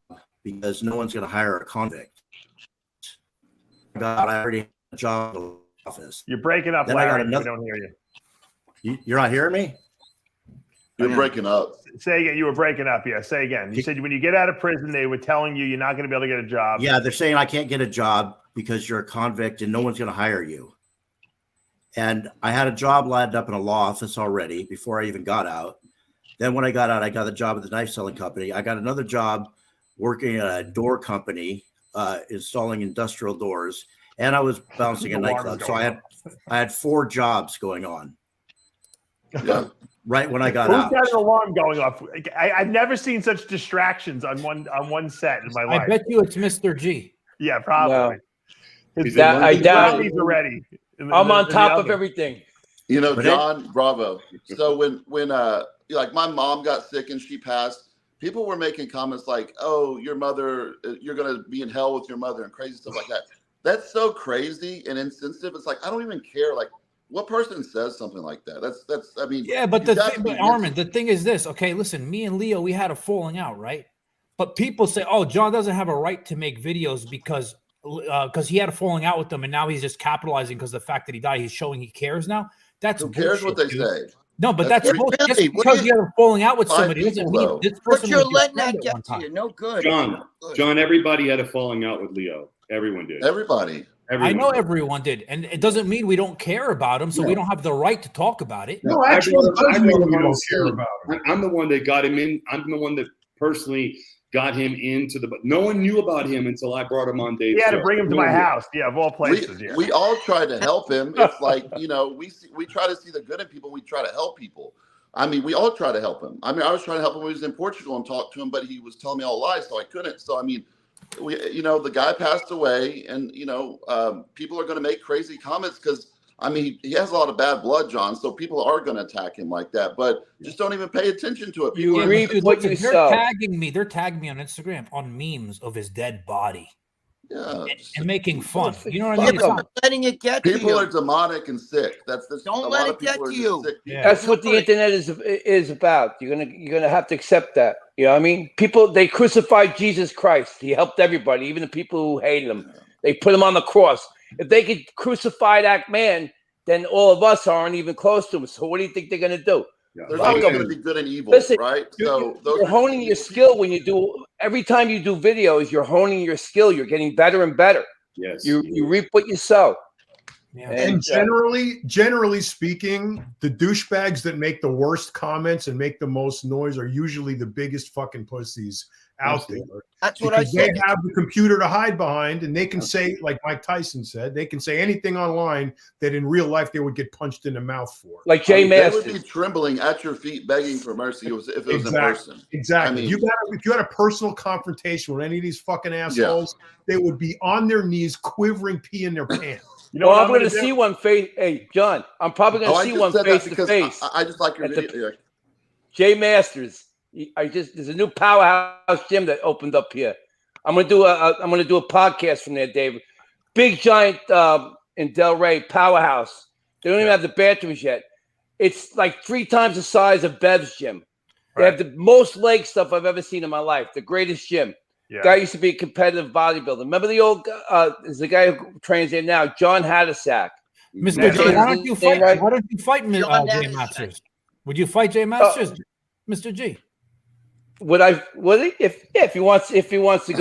because no one's going to hire a convict. God, I already have a job in the office. You're breaking up, then Larry. I don't hear you. You're not hearing me? You're breaking up. Say again. You were breaking up. Yeah. Say again. You said when you get out of prison, they were telling you you're not going to be able to get a job. Yeah, they're saying I can't get a job because you're a convict and no one's going to hire you. And I had a job lined up in a law office already before I even got out. Then when I got out, I got a job at the knife selling company. I got another job working at a door company, installing industrial doors, and I was bouncing a nightclub. So I had 4 jobs going on. Yeah. Right when I got Who's out. got an alarm going off? I've never seen such distractions on one set in my life. I bet you it's Mr. G. Yeah, probably. No. I doubt it. Already. I'm on top of everything. You know, John, bravo. So when like my mom got sick and she passed, people were making comments like, "Oh, your mother, you're gonna be in hell with your mother," and crazy stuff like that. That's so crazy and insensitive. It's like I don't even care. Like, what person says something like that? That's. I mean, yeah, but Armin, the thing is this. Okay, listen, me and Leo, we had a falling out, right? But people say, "Oh, John doesn't have a right to make videos because he had a falling out with them, and now he's just capitalizing because the fact that he died, he's showing he cares now." That's who cares what they say. No, but that's bullshit. Just because you have a falling out with somebody doesn't mean this person. But you're letting that get to you. No good. John, everybody had a falling out with Leo. Everyone did. Everybody. I know everyone did, and it doesn't mean we don't care about him, so we don't have the right to talk about it. No, actually, I'm the one that got him in. I'm the one that personally got him into the. No one knew about him until I brought him on Dave's You had to show. bring him to my house. Yeah, of all places. We all try to help him. It's like, you know, we try to see the good in people. We try to help people. I mean, we all try to help him. I mean, I was trying to help him when he was in Portugal and talk to him, but he was telling me all lies, so I couldn't. So, I mean, you know, the guy passed away, and, you know, people are going to make crazy comments because, I mean, he has a lot of bad blood, John, so people are going to attack him like that, but just don't even pay attention to it. You reap what you sow. They're tagging me on Instagram on memes of his dead body. Yeah, and making fun. You know what I mean? Not letting it get to you. People are demonic and sick. Don't let it get to you. That's what the internet is about. You're gonna have to accept that. You know what I mean? People, they crucified Jesus Christ. He helped everybody, even the people who hated him. They put him on the cross. If they could crucify that man, then all of us aren't even close to him. So what do you think they're gonna do? There's always going to be good and evil, Listen, right? So you're honing your skill when you do. Every time you do videos, you're honing your skill. You're getting better and better. Yes. You reap what you sow. Yeah. And generally speaking, the douchebags that make the worst comments and make the most noise are usually the biggest fucking pussies out there. That's what I said. They have the computer to hide behind, and they can say, like Mike Tyson said, they can say anything online that in real life they would get punched in the mouth for. Like Jay Masters. They would be trembling at your feet, begging for mercy if it was in person. Exactly. I mean, if you had a personal confrontation with any of these fucking assholes, they would be on their knees, quivering, peeing their pants. You know, I'm going to see one face. Hey, John, I'm probably going to see one face to face. I just like your video. Jay Masters. There's a new powerhouse gym that opened up here. I'm going to do a podcast from there, Dave. Big giant in Delray powerhouse. They don't even have the bathrooms yet. It's like 3 times the size of Bev's gym. They have the most leg stuff I've ever seen in my life. The greatest gym. Yeah. Guy used to be a competitive bodybuilder. Remember the old is the guy who trains there now, John Haddosack. Mr. G, why don't you fight? Why don't you fight Jay Masters? Would you fight Jay Masters, Mr. G? Would I? Would he? If he wants to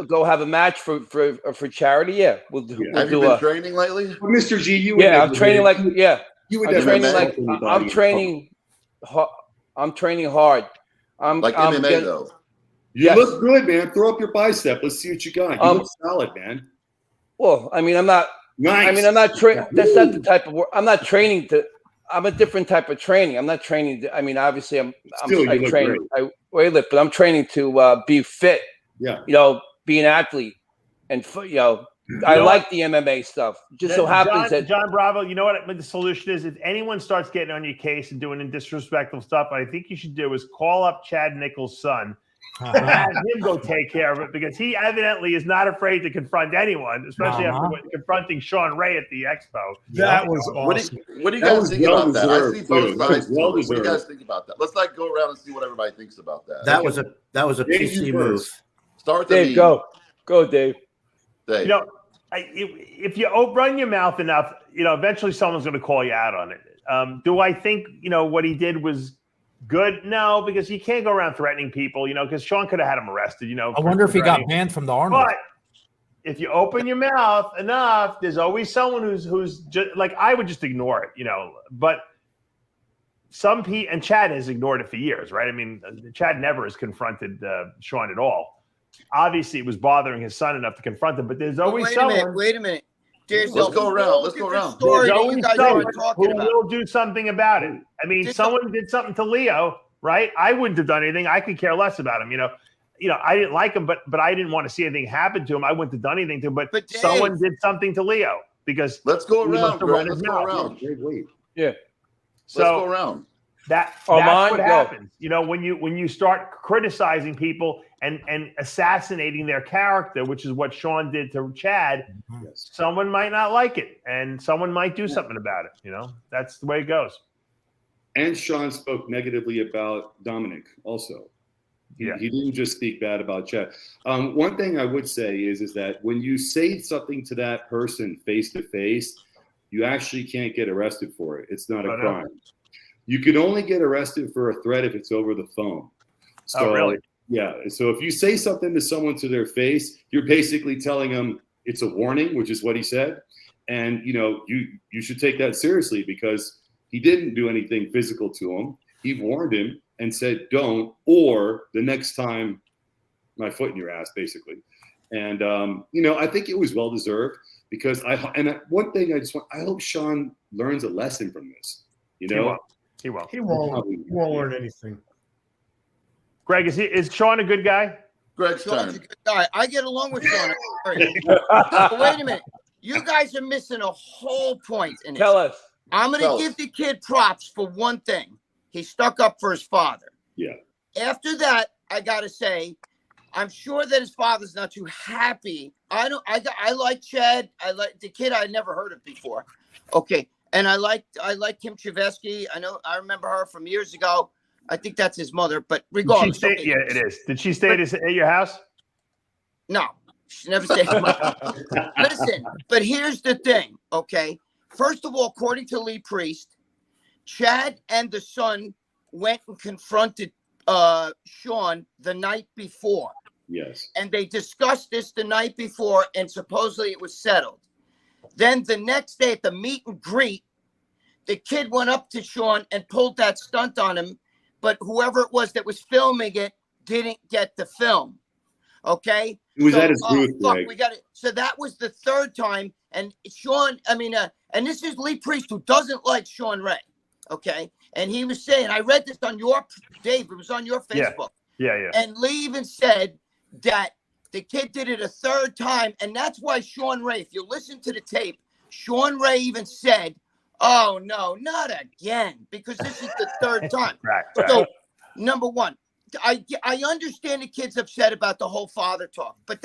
go have a match for charity, yeah, we'll do. Have you been training lately, Mr. G? I'm training like I'm training hard. I'm like MMA though. You look good, man. Throw up your bicep. Let's see what you got. You look solid, man. Well, I mean, I'm not. Nice. I mean, I'm not training. That's not the type of work. I'm not training to. I'm a different type of training. I'm not training. I mean, obviously, I train. I weightlift, but I'm training to be fit. Yeah. You know, be an athlete, and I like the MMA stuff. Just so happens that John Bravo. You know what the solution is? If anyone starts getting on your case and doing disrespectful stuff, what I think you should do is call up Chad Nichols' son. And have him go take care of it, because he evidently is not afraid to confront anyone, especially after confronting Sean Ray at the expo. That was awesome. What do you guys think about that? I see both sides. What do you guys think about that? Let's go around and see what everybody thinks about that. That was a PC move. Start with Dave. Go, Dave. Dave. You know, if you run your mouth enough, eventually someone's going to call you out on it. Do I think what he did was good? No, because you can't go around threatening people, because Sean could have had him arrested, I wonder if he got banned from the Arnold. But if you open your mouth enough, there's always someone who's just like, I would just ignore it, but some people, and Chad has ignored it for years, right? I mean, Chad never has confronted Sean at all. Obviously, it was bothering his son enough to confront him, but there's always someone. Wait a minute. Let's go around. There's always someone who will do something about it. I mean, someone did something to Leo, right? I wouldn't have done anything. I could care less about him. I didn't like him, but I didn't want to see anything happen to him. I wouldn't have done anything to him. But someone did something to Leo because let's go around. Let's go around. Yeah. So let's go around. That's what happens. When you start criticizing people and assassinating their character, which is what Sean did to Chad, someone might not like it, and someone might do something about it. That's the way it goes. And Sean spoke negatively about Dominic also. He didn't just speak bad about Chad. One thing I would say is that when you say something to that person face to face, you actually can't get arrested for it. It's not a crime. You can only get arrested for a threat if it's over the phone. So, really? Yeah. So if you say something to someone to their face, you're basically telling them it's a warning, which is what he said. And, you should take that seriously because he didn't do anything physical to him. He warned him. and said, don't, or the next time, my foot in your ass, basically. And, I think it was well-deserved because one thing I hope Sean learns a lesson from this, He won't learn anything. Greg, is Sean a good guy? Greg's Sean's a turn. good guy. I get along with Sean. But wait a minute. You guys are missing a whole point in it. Tell us. I'm going to give the kid props for one thing. He stuck up for his father. Yeah. After that, I got to say, I'm sure that his father's not too happy. I like Chad. I like the kid. I never heard of before. Okay. And I like Kim Chivesky. I remember her from years ago. I think that's his mother, but regardless. Yeah, it is. Did she stay at your house? No, she never stayed at my house. Listen, but here's the thing, okay? First of all, according to Lee Priest, Chad and the son went and confronted Sean the night before. Yes. And they discussed this the night before, and supposedly it was settled. Then the next day at the meet and greet, the kid went up to Sean and pulled that stunt on him, but whoever it was that was filming it didn't get the film. Okay? It was at his booth, fuck, Greg. we got it. So that was the third time, and Sean, and this is Lee Priest, who doesn't like Sean Ray. Okay? And he was saying, I read this on Dave, it was on your Facebook. Yeah. And Lee even said that the kid did it a third time, and that's why Sean Ray, if you listen to the tape, Sean Ray even said, oh, no, not again, because this is the third time. Right. So, number one, I understand the kid's upset about the whole father talk, but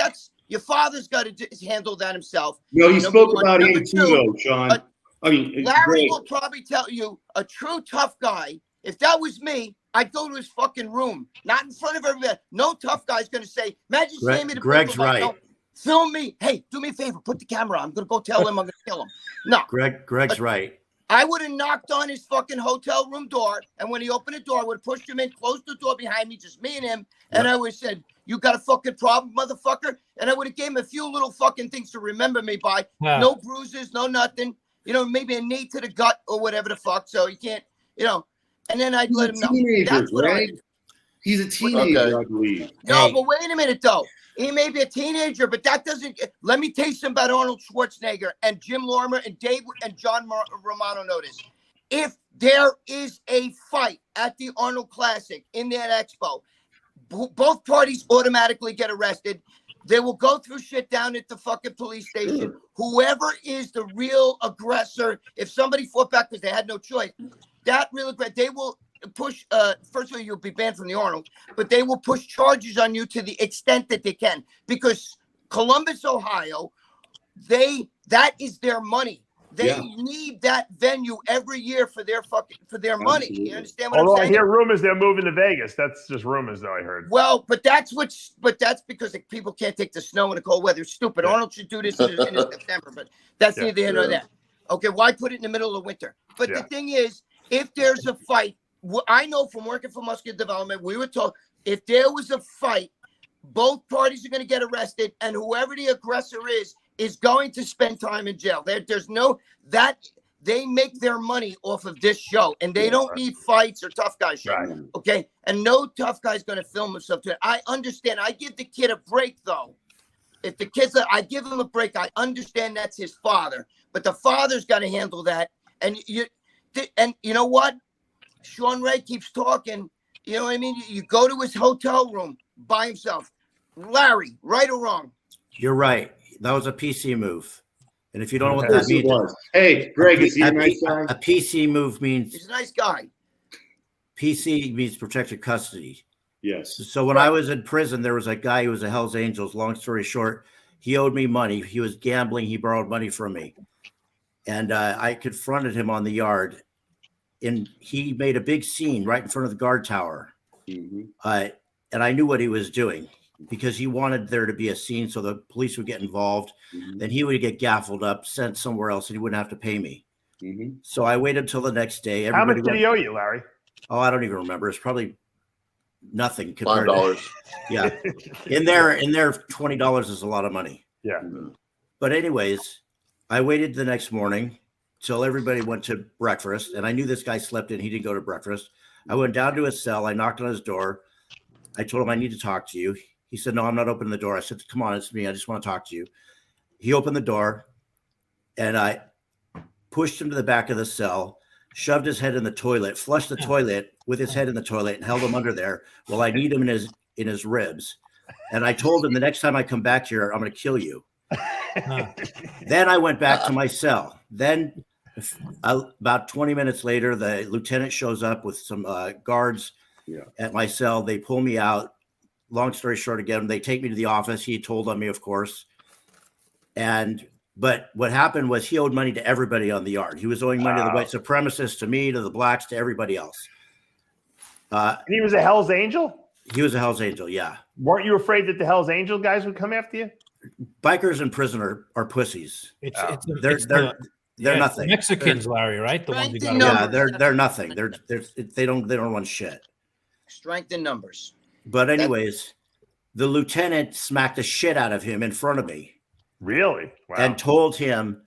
your father's got to handle that himself. No, he spoke about him too, though, Sean. Larry will probably tell you, a true tough guy, if that was me, I'd go to his fucking room, not in front of everybody. No tough guy's going to say, imagine saying me to Greg's right. No, film me. Hey, do me a favor. Put the camera on. I'm going to go tell him I'm going to kill him. No. Greg's right. I would have knocked on his fucking hotel room door, and when he opened the door, I would have pushed him in, closed the door behind me, just me and him, and I would have said, you got a fucking problem, motherfucker? And I would have gave him a few little fucking things to remember me by. Yeah. No bruises, no nothing. Maybe a knee to the gut or whatever the fuck, so you can't, and then I'd let him know. That's what I did. He's a teenager, I believe. No, but wait a minute, though. He may be a teenager, but that doesn't. Let me tell you something about Arnold Schwarzenegger and Jim Lorimer and Dave and John Romano know this. If there is a fight at the Arnold Classic in that expo, both parties automatically get arrested. They will go through shit down at the fucking police station. Whoever is the real aggressor, if somebody fought back because they had no choice, that real aggressor, they will push, first of all, you'll be banned from the Arnold, but they will push charges on you to the extent that they can, because Columbus, Ohio, that is their money. They need that venue every year for their money. You understand what I'm saying? I hear rumors they're moving to Vegas. That's just rumors, though. I heard. Well, but that's because people can't take the snow and the cold weather. It's stupid. Yeah. Arnold should do this in September, but that's neither here nor there. Okay, why put it in the middle of winter? But the thing is, if there's a fight, I know from working for Muscular Development, we were told if there was a fight, both parties are going to get arrested, and whoever the aggressor is going to spend time in jail. There's no that they make their money off of this show, and they don't need fights or tough guy shit. Right. Okay, and no tough guy's going to film himself to it. I understand. I give the kid a break though. If the kid's, I give him a break. I understand that's his father, but the father's got to handle that. And you know what? Sean Ray keeps talking. You know what I mean? You go to his hotel room by himself. Larry, right or wrong? You're right. That was a PC move. And if you don't know what that means, hey, Greg, is he a nice guy? A PC move means he's a nice guy. PC means protected custody. Yes. So when I was in prison, there was a guy who was a Hell's Angels. Long story short, he owed me money. He was gambling. He borrowed money from me. And I confronted him on the yard. And he made a big scene right in front of the guard tower. Mm-hmm. And I knew what he was doing, because he wanted there to be a scene so the police would get involved. Mm-hmm. Then he would get gaffled up, sent somewhere else, and he wouldn't have to pay me. Mm-hmm. So I waited until the next day. How much did he owe you, Larry? Oh, I don't even remember. It's probably nothing compared $5. Yeah. In there, $20 is a lot of money. Yeah. But anyways, I waited the next morning till everybody went to breakfast, and I knew this guy slept in. He didn't go to breakfast. I went down to his cell. I knocked on his door. I told him I need to talk to you. He said, no, I'm not opening the door. I said, come on, it's me. I just want to talk to you. He opened the door and I pushed him to the back of the cell, shoved his head in the toilet, flushed the toilet with his head in the toilet and held him under there while I kneed him in his ribs. And I told him the next time I come back here, I'm going to kill you. Then I went back to my cell. Then about 20 minutes later, the lieutenant shows up with some guards at my cell. They pull me out. Long story short, again, they take me to the office. He told on me, of course. But what happened was he owed money to everybody on the yard. He was owing money to the white supremacists, to me, to the blacks, to everybody else. And he was a Hell's Angel? He was a Hell's Angel, yeah. Weren't you afraid that the Hell's Angel guys would come after you? Bikers in prison are pussies. They're nothing. Mexicans, Larry, right? The ones you got. Yeah, they're nothing. They don't run shit. Strength in numbers. But anyways, the lieutenant smacked the shit out of him in front of me. Really? Wow. And told him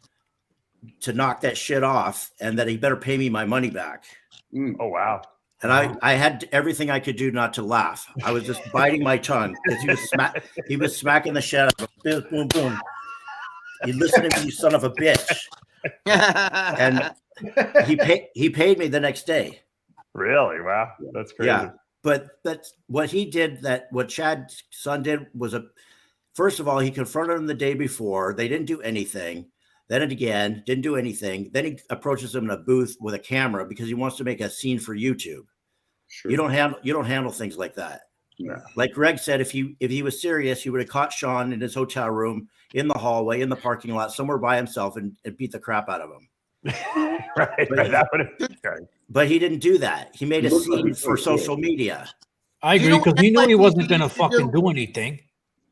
to knock that shit off and that he better pay me my money back. Oh, wow. And I had everything I could do not to laugh. I was just biting my tongue because he was smacking the shit out of him. Boom, boom. You listen to me, you son of a bitch. And he paid me the next day. Really? Wow. That's crazy. Yeah. But that's what he did. What Chad's son did was first of all, he confronted him the day before. They didn't do anything. Then it again, didn't do anything. Then he approaches him in a booth with a camera because he wants to make a scene for YouTube. Sure. You don't handle things like that. Yeah. Like Greg said, if he was serious, he would have caught Sean in his hotel room, in the hallway, in the parking lot, somewhere by himself, and beat the crap out of him. But he didn't do that. He made a scene for social media. I agree, because he knew he wasn't going to fucking do anything.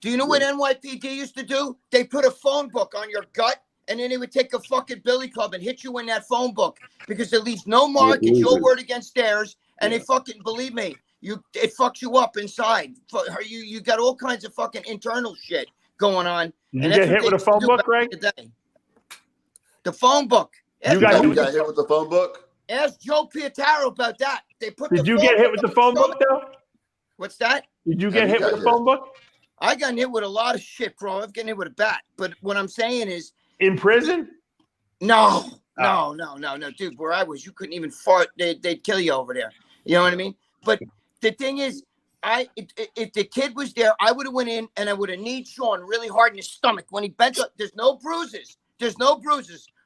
Do you know what NYPD used to do? They put a phone book on your gut, and then they would take a fucking billy club and hit you in that phone book because it leaves no mark. It's your word against theirs, and they fucking, believe me, it fucks you up inside. You got all kinds of fucking internal shit going on. Did you get hit with a phone book, Greg? The phone book. You got hit with the phone book? Ask Joe Pietaro about that. Did you get hit with the phone book, though? What's that? Did you get hit with the phone book? I got hit with a lot of shit, bro. I've gotten hit with a bat. But what I'm saying is, in prison? No, dude. Where I was, you couldn't even fart. They'd kill you over there. You know what I mean? But the thing is, if the kid was there, I would have went in and I would have kneed Sean really hard in his stomach when he bent up. There's no bruises.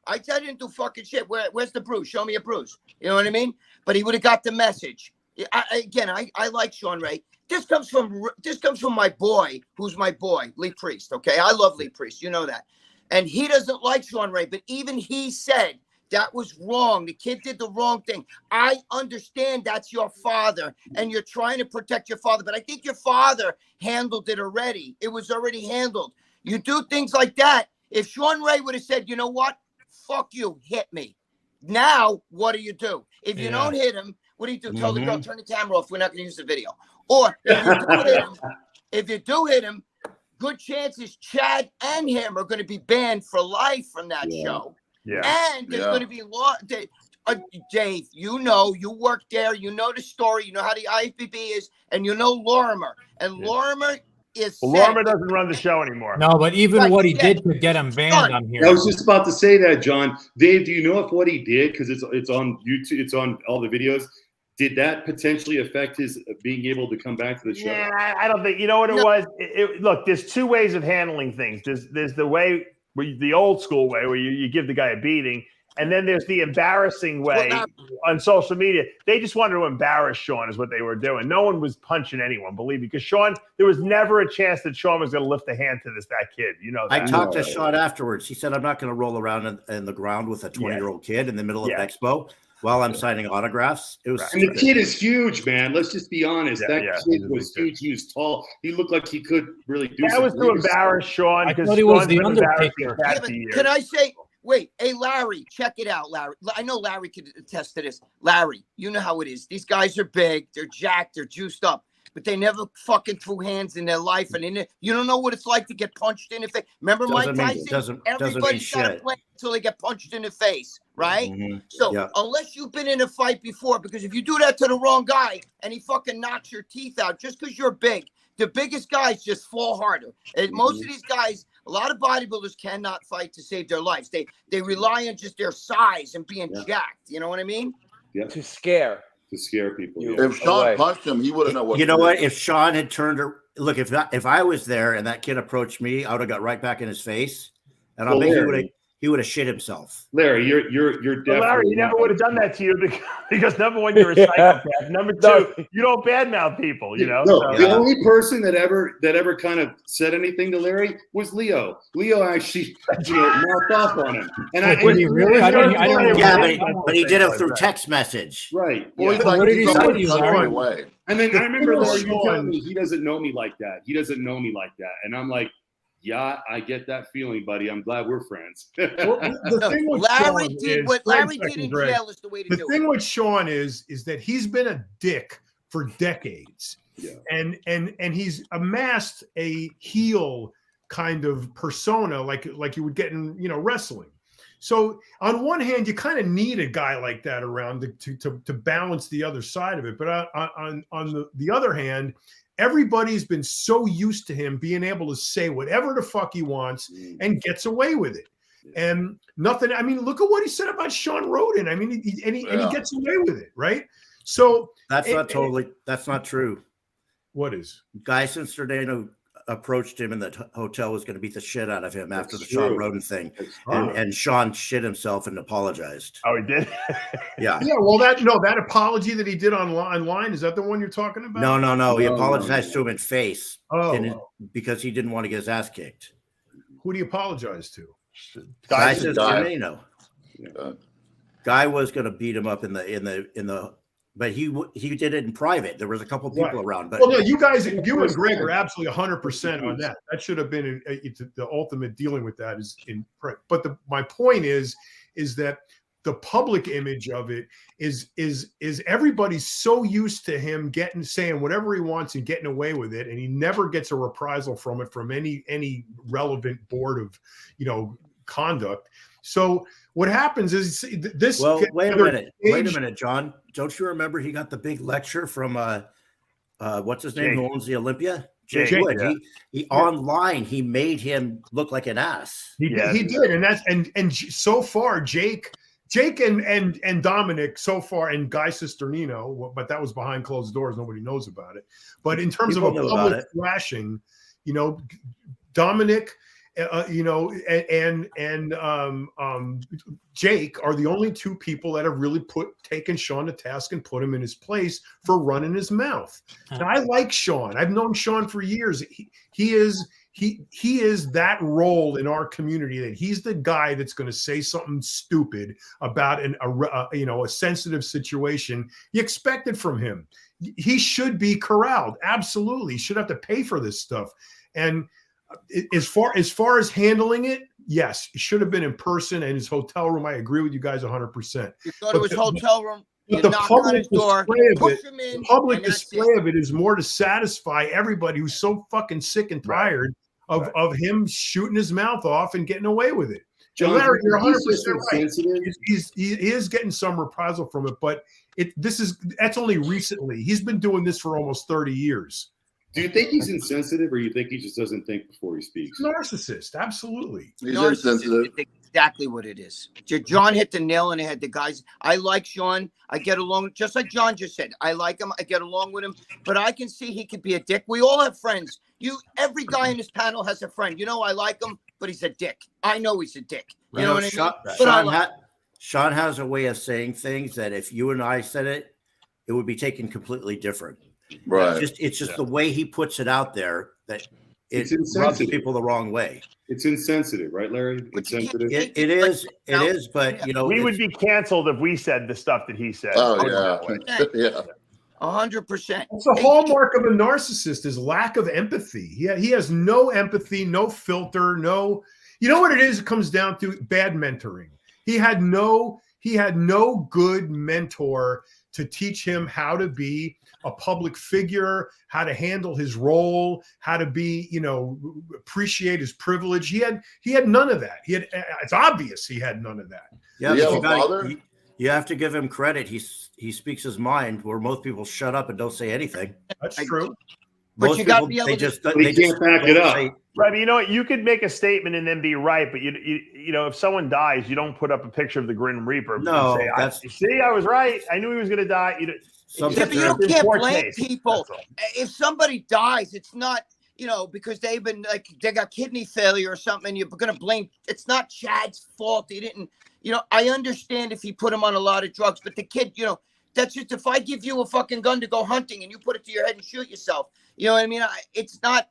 I didn't do fucking shit. Where's the bruise? Show me a bruise. You know what I mean? But he would have got the message. I like Sean Ray. This comes from my boy, who's my boy, Lee Priest. Okay, I love Lee Priest. You know that. And he doesn't like Sean Ray, but even he said that was wrong. The kid did the wrong thing. I understand that's your father, and you're trying to protect your father, but I think your father handled it already. It was already handled. You do things like that. If Sean Ray would have said, you know what? Fuck you, hit me. Now, what do you do? If you don't hit him, what do you do? Tell the girl, turn the camera off. We're not going to use the video. Or if you do hit him, good chances Chad and him are going to be banned for life from that show. Yeah. And there's going to be law. Dave, you work there. You know the story. You know how the IFBB is. And you know Lorimer. And Lorimer is Lorimer doesn't run the show anymore. No, but even what he did to get him banned on here. I was just about to say that, John. Dave, do you know if what he did, because it's on YouTube, it's on all the videos, did that potentially affect his being able to come back to the show? Yeah, I don't think. You know what it was? Look, there's two ways of handling things. There's the way, the old school way, where you give the guy a beating, and then there's the embarrassing way on social media. They just wanted to embarrass Sean, is what they were doing. No one was punching anyone, believe me, because Sean, there was never a chance that Sean was going to lift a hand to that kid. You know that. I talked to Sean afterwards. He said, I'm not going to roll around in the ground with a 20-year-old kid in the middle of Expo while I'm signing autographs. It was and the kid is huge, man. Let's just be honest. That kid was huge. He was tall. He looked like he could really do something. That was to embarrass Sean. I thought he was the Undertaker. Can I say, wait, hey, Larry, check it out, Larry. I know Larry could attest to this. Larry, you know how it is. These guys are big. They're jacked. They're juiced up. But they never fucking threw hands in their life. And you don't know what it's like to get punched in the face. Remember Mike Tyson? Doesn't Everybody's got to play until they get punched in the face. right? Mm-hmm. So unless you've been in a fight before, because if you do that to the wrong guy and he fucking knocks your teeth out just because you're big, the biggest guys just fall harder. And most of these guys, a lot of bodybuilders cannot fight to save their lives. They rely on just their size and being jacked. You know what I mean? Yeah. To scare people. If Sean punched him, he wouldn't know what. You know what? If Sean had turned her, look, if I was there and that kid approached me, I would have got right back in his face, and I'll bet he would have shit himself. Larry, you're definitely. Larry, he never would have done that to you because number one, you're a psychopath. Number two, you don't badmouth people. You know. No, the only person that ever kind of said anything to Larry was Leo. Leo actually, mouthed off on him. And Did he really? I don't. Yeah, but he did it through text message. Right. Well, he's like, what did he say to you, Larry? Way. And then I remember Larry telling me he doesn't know me like that. He doesn't know me like that, and I'm like. Yeah, I get that feeling, buddy. I'm glad we're friends. Well, the thing with Larry Sean did is, what Larry did in jail is the way to do it. The thing with Sean is that he's been a dick for decades, and he's amassed a heel kind of persona like you would get in wrestling. So on one hand, you kind of need a guy like that around to balance the other side of it, but on the other hand. Everybody's been so used to him being able to say whatever the fuck he wants and gets away with it. And nothing, I mean, look at what he said about Sean Roden. I mean, he gets away with it, right? So that's not true. What is? Guy Cincinnati approached him in the hotel was going to beat the shit out of him after the Sean Roden thing. And Sean shit himself and apologized. Oh, he did? Yeah. Yeah, well, that apology that he did online, is that the one you're talking about? No. He apologized to him in face because he didn't want to get his ass kicked. Who do you apologize to? Guy Cincinnati. Guy was going to beat him up in the but he did it in private. There was a couple of people around. But no, you and Greg are absolutely 100% on that. That should have been the ultimate dealing with that is in. But my point is that the public image of it is everybody's so used to him saying whatever he wants and getting away with it, and he never gets a reprisal from it from any relevant board of conduct. So what happens is this. Well, wait a minute, John. Don't you remember he got the big lecture from what's his name? Who owns the Olympia? Jake Wood. Yeah. He online he made him look like an ass. He did, and that's and so far Jake and Dominic so far and Guy Cisternino, but that was behind closed doors. Nobody knows about it. But in terms of a public thrashing, Dominic. And Jake are the only two people that have really taken Sean to task and put him in his place for running his mouth. And I like Sean. I've known Sean for years. He is that role in our community that he's the guy that's going to say something stupid about a sensitive situation. You expect it from him. He should be corralled. Absolutely. He should have to pay for this stuff. And as far as handling it, yes, it should have been in person and his hotel room. I agree with you guys 100%. You go to his hotel room, you the knock on his door, push him in. The public display of it is more to satisfy everybody who's so fucking sick and tired of him shooting his mouth off and getting away with it. John, Larry, you're 100% right. He is getting some reprisal from it, but that's only recently. He's been doing this for almost 30 years. Do you think he's insensitive, or you think he just doesn't think before he speaks? Narcissist, absolutely. He's insensitive. Exactly what it is. John hit the nail on the head. The guys, I like Sean. I get along, just like John just said. I like him. I get along with him. But I can see he could be a dick. We all have friends. Every guy in this panel has a friend. I like him, but he's a dick. I know he's a dick. You know what I mean? Sean has a way of saying things that if you and I said it, it would be taken completely different. Right. It's just the way he puts it out there that it rubs people the wrong way. It's insensitive, right, Larry? It's sensitive. It is, but we would be canceled if we said the stuff that he said. Oh yeah, yeah. 100%. It's a hallmark of a narcissist is lack of empathy. He has no empathy, no filter, no. You know what it is? It comes down to bad mentoring. He had no good mentor to teach him how to be a public figure, how to handle his role, how to be, appreciate his privilege. He had none of that. It's obvious he had none of that. Yeah, you have to give him credit. He speaks his mind, where most people shut up and don't say anything. That's true. But you got to be able to. They can't back it up. Right, but you know what? You could make a statement and then be right, but you if someone dies, you don't put up a picture of the Grim Reaper. No, and say, I was right. I knew he was going to die. You can't blame people. If somebody dies, it's not because they got kidney failure or something. You're going to blame. It's not Chad's fault. He didn't. I understand if he put him on a lot of drugs, but the kid, that's just if I give you a fucking gun to go hunting and you put it to your head and shoot yourself. You know what I mean? It's not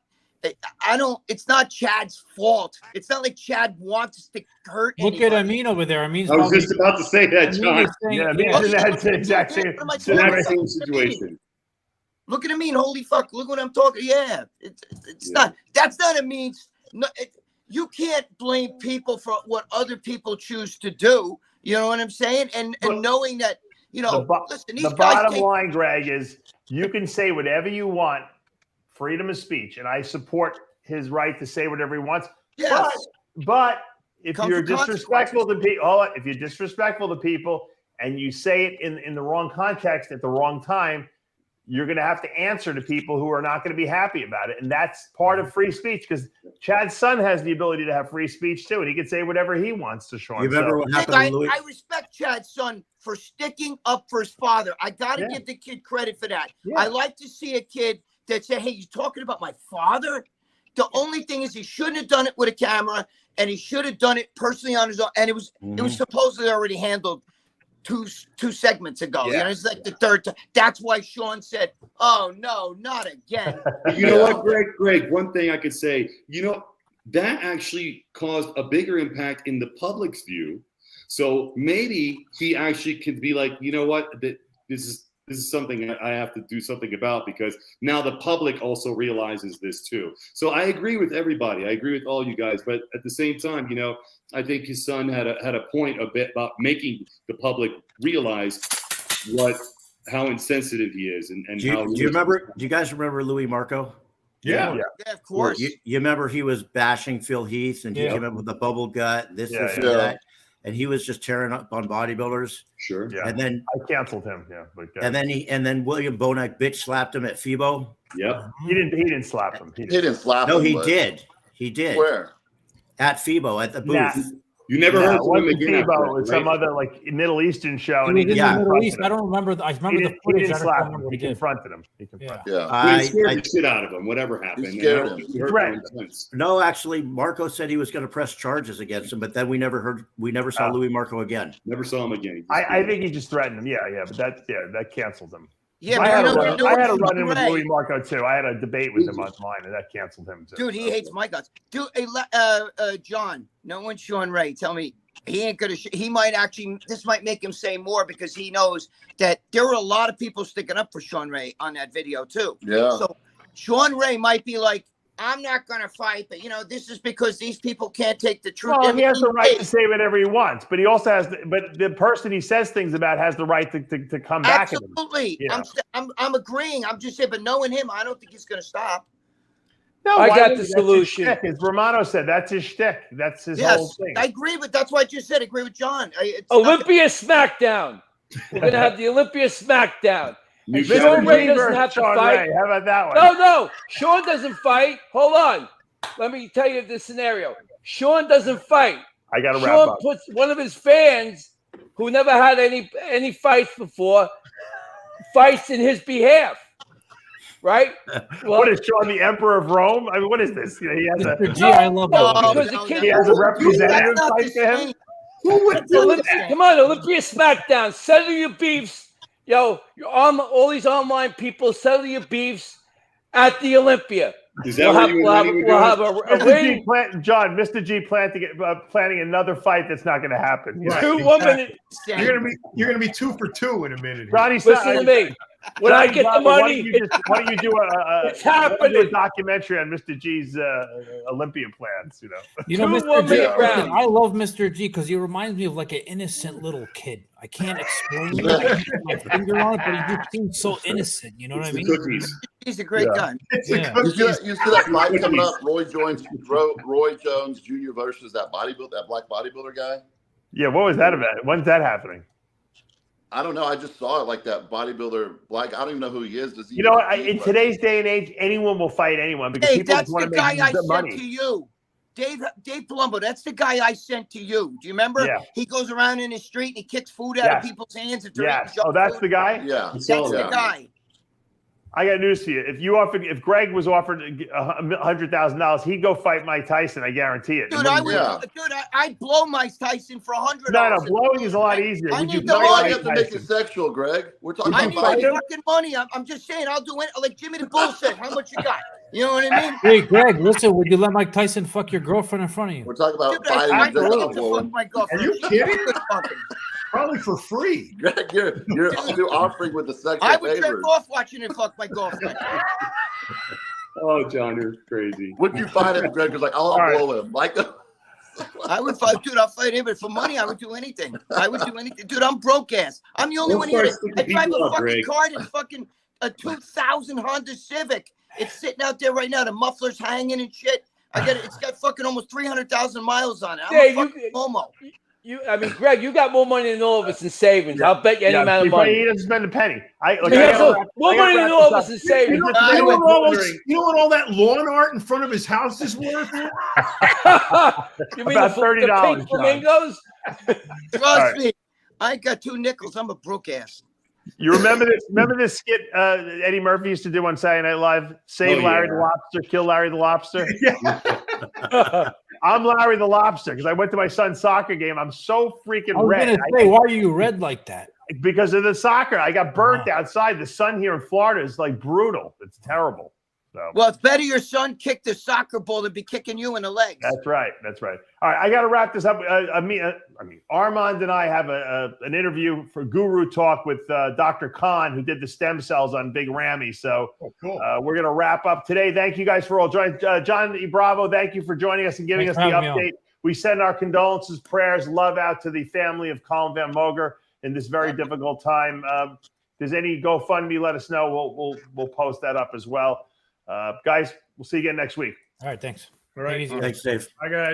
Chad's fault. It's not like Chad wants to hurt anybody. Look at Amin over there. I was just about to say that, John. Amin's in that exact same situation. Look at Amin. Holy fuck. Look what I'm talking. Yeah. Not. That's not Amin's. No, you can't blame people for what other people choose to do. You know what I'm saying? And knowing that, listen, these the bottom line, Greg, is you can say whatever you want. Freedom of speech, and I support his right to say whatever he wants. Yes. But if you're disrespectful to people, and you say it in the wrong context at the wrong time, you're going to have to answer to people who are not going to be happy about it, and that's part of free speech. Because Chad's son has the ability to have free speech too, and he can say whatever he wants to Sean. You remember what happened to Louis? I respect Chad's son for sticking up for his father. I got to give the kid credit for that. Yeah. I like to see a kid that said, hey, you're talking about my father? The only thing is he shouldn't have done it with a camera, and he should have done it personally on his own. And it was supposedly already handled two segments ago. Yeah. It's like the third time. That's why Sean said, oh, no, not again. You know what, Greg, one thing I could say, that actually caused a bigger impact in the public's view. So maybe he actually could be like, you know what, this is something I have to do something about, because now the public also realizes this too. So I agree with everybody. I agree with all you guys. But at the same time, I think his son had a point a bit about making the public realize how insensitive he is. And do you guys remember Louis Marco? Yeah, of course. You remember he was bashing Phil Heath, and he came up with the bubble gut, and that. And he was just tearing up on bodybuilders. Sure. Yeah. And then I canceled him. Yeah. But, and then William Bonac bitch slapped him at FIBO. Yep. He didn't slap him. He didn't slap him. No, he did. He did. Where? At FIBO at the booth. Nah. You never heard from him again. FIBO, it was some other Middle Eastern show. And he in the Middle East. I don't remember. I remember the footage. He didn't slap him. He confronted him. He scared the shit out of him. Whatever happened. He scared him. No, actually, Marco said he was going to press charges against him, but then we never saw Louis Marco again. Never saw him again. I think he just threatened him. Yeah, but that canceled him. Yeah, I had a run-in with Louis Marco too. I had a debate with him online, and that canceled him too. Dude, he hates my guts. Dude, John, no one Sean Ray. Tell me, he ain't gonna. He might actually. This might make him say more, because he knows that there were a lot of people sticking up for Sean Ray on that video too. Yeah. So Sean Ray might be like, I'm not gonna fight, but this is because these people can't take the truth. Well, he has the right to say whatever he wants, but he also has. But the person he says things about has the right to come back at him. Absolutely. I'm agreeing. I'm just saying, but knowing him, I don't think he's gonna stop. No, I got the solution. As Romano said, that's his shtick. That's his whole thing. I agree with. That's what I just said. I agree with John. Olympia SmackDown. We're gonna have the Olympia SmackDown. Sean Ray doesn't have to fight. How about that one? No. Sean doesn't fight. Hold on. Let me tell you the scenario. Sean doesn't fight. I got to wrap Sean up. puts one of his fans who never had any fights before, fights in his behalf. Right? Well, what is Sean, the Emperor of Rome? I mean, what is this? He has a I love he has a representative fight to him. Who would do that? Come on, Olympia SmackDown. Settle your beefs. Yo, all these online people, settle your beefs at the Olympia. Is that we'll have a ring. Mr. G planning another fight that's not going to happen. Right. 1 minute. You're gonna be 2 for 2 in a minute. Ronnie, listen to me. When I get the money, why don't you do it's happening. A documentary on Mr. G's Olympia plans? Mr. G. I love Mr. G because he reminds me of like an innocent little kid. I can't explain it. I can't put my finger on it, but he just seems so innocent. You know what I mean? Cookies. He's a great guy. Yeah. You see that fight coming up? Roy Jones Jr. versus that black bodybuilder guy. Yeah, what was that about? When's that happening? I don't know. I just saw it like that bodybuilder black. I don't even know who he is. Does he? You know what? In today's day and age, anyone will fight anyone because people that's want the to guy make I sent money. to you. Dave Palumbo, that's the guy I sent to you. Do you remember? Yeah. He goes around in the street and he kicks food out of people's hands. And That's the guy? Yeah. That's the guy. I got news for you. If Greg was offered $100,000, he'd go fight Mike Tyson. I guarantee it. Dude, I'd blow Mike Tyson for $100. No, blowing is a lot easier. You have to make it sexual, Greg. We're talking. I need my fucking money. I'm just saying. I'll do it. Like Jimmy the Bull said. How much you got? You know what I mean? Hey, Greg, listen. Would you let Mike Tyson fuck your girlfriend in front of you? We're talking about Are you kidding? Probably for free. Greg, you're offering with the sexual I would favors. jerk off watching him fuck my girlfriend. Oh, John, you're crazy. Would you fight him, Greg? Because I'll blow him. I would fight, dude. I'll fight him, but for money, I would do anything. Dude. I'm broke ass. I'm the only one here. I drive a fucking car that's fucking a 2000 Honda Civic. It's sitting out there right now. The muffler's hanging and shit. It's got fucking almost 300,000 miles on it. I'm a fucking homo. Greg, you got more money than all of us in savings. Yeah. I'll bet you any amount of money. He doesn't spend a penny. More money than all of us in savings. You know what all that lawn art in front of his house is worth? You mean about $30? The pink flamingos? Trust me, I ain't got 2 nickels. I'm a broke ass. You remember this? Remember this skit Eddie Murphy used to do on Saturday Night Live? Save Larry the Lobster, kill Larry the Lobster. I'm Larry the Lobster because I went to my son's soccer game. I'm so freaking red. Why are you red like that? Because of the soccer. I got burnt outside. The sun here in Florida is like brutal. It's terrible. So. Well, it's better your son kicked the soccer ball than be kicking you in the legs. That's right. All right, I got to wrap this up. Armand and I have an interview for Guru Talk with Dr. Khan, who did the stem cells on Big Ramy. So cool. We're going to wrap up today. Thank you guys for all joining. John Bravo, thank you for joining us and giving us the update. We send our condolences, prayers, love out to the family of Calum Von Moger in this very difficult time. If there's any GoFundMe, let us know. We'll post that up as well. Guys, we'll see you again next week. All right, thanks. All right. Thanks, Dave. Bye, guys.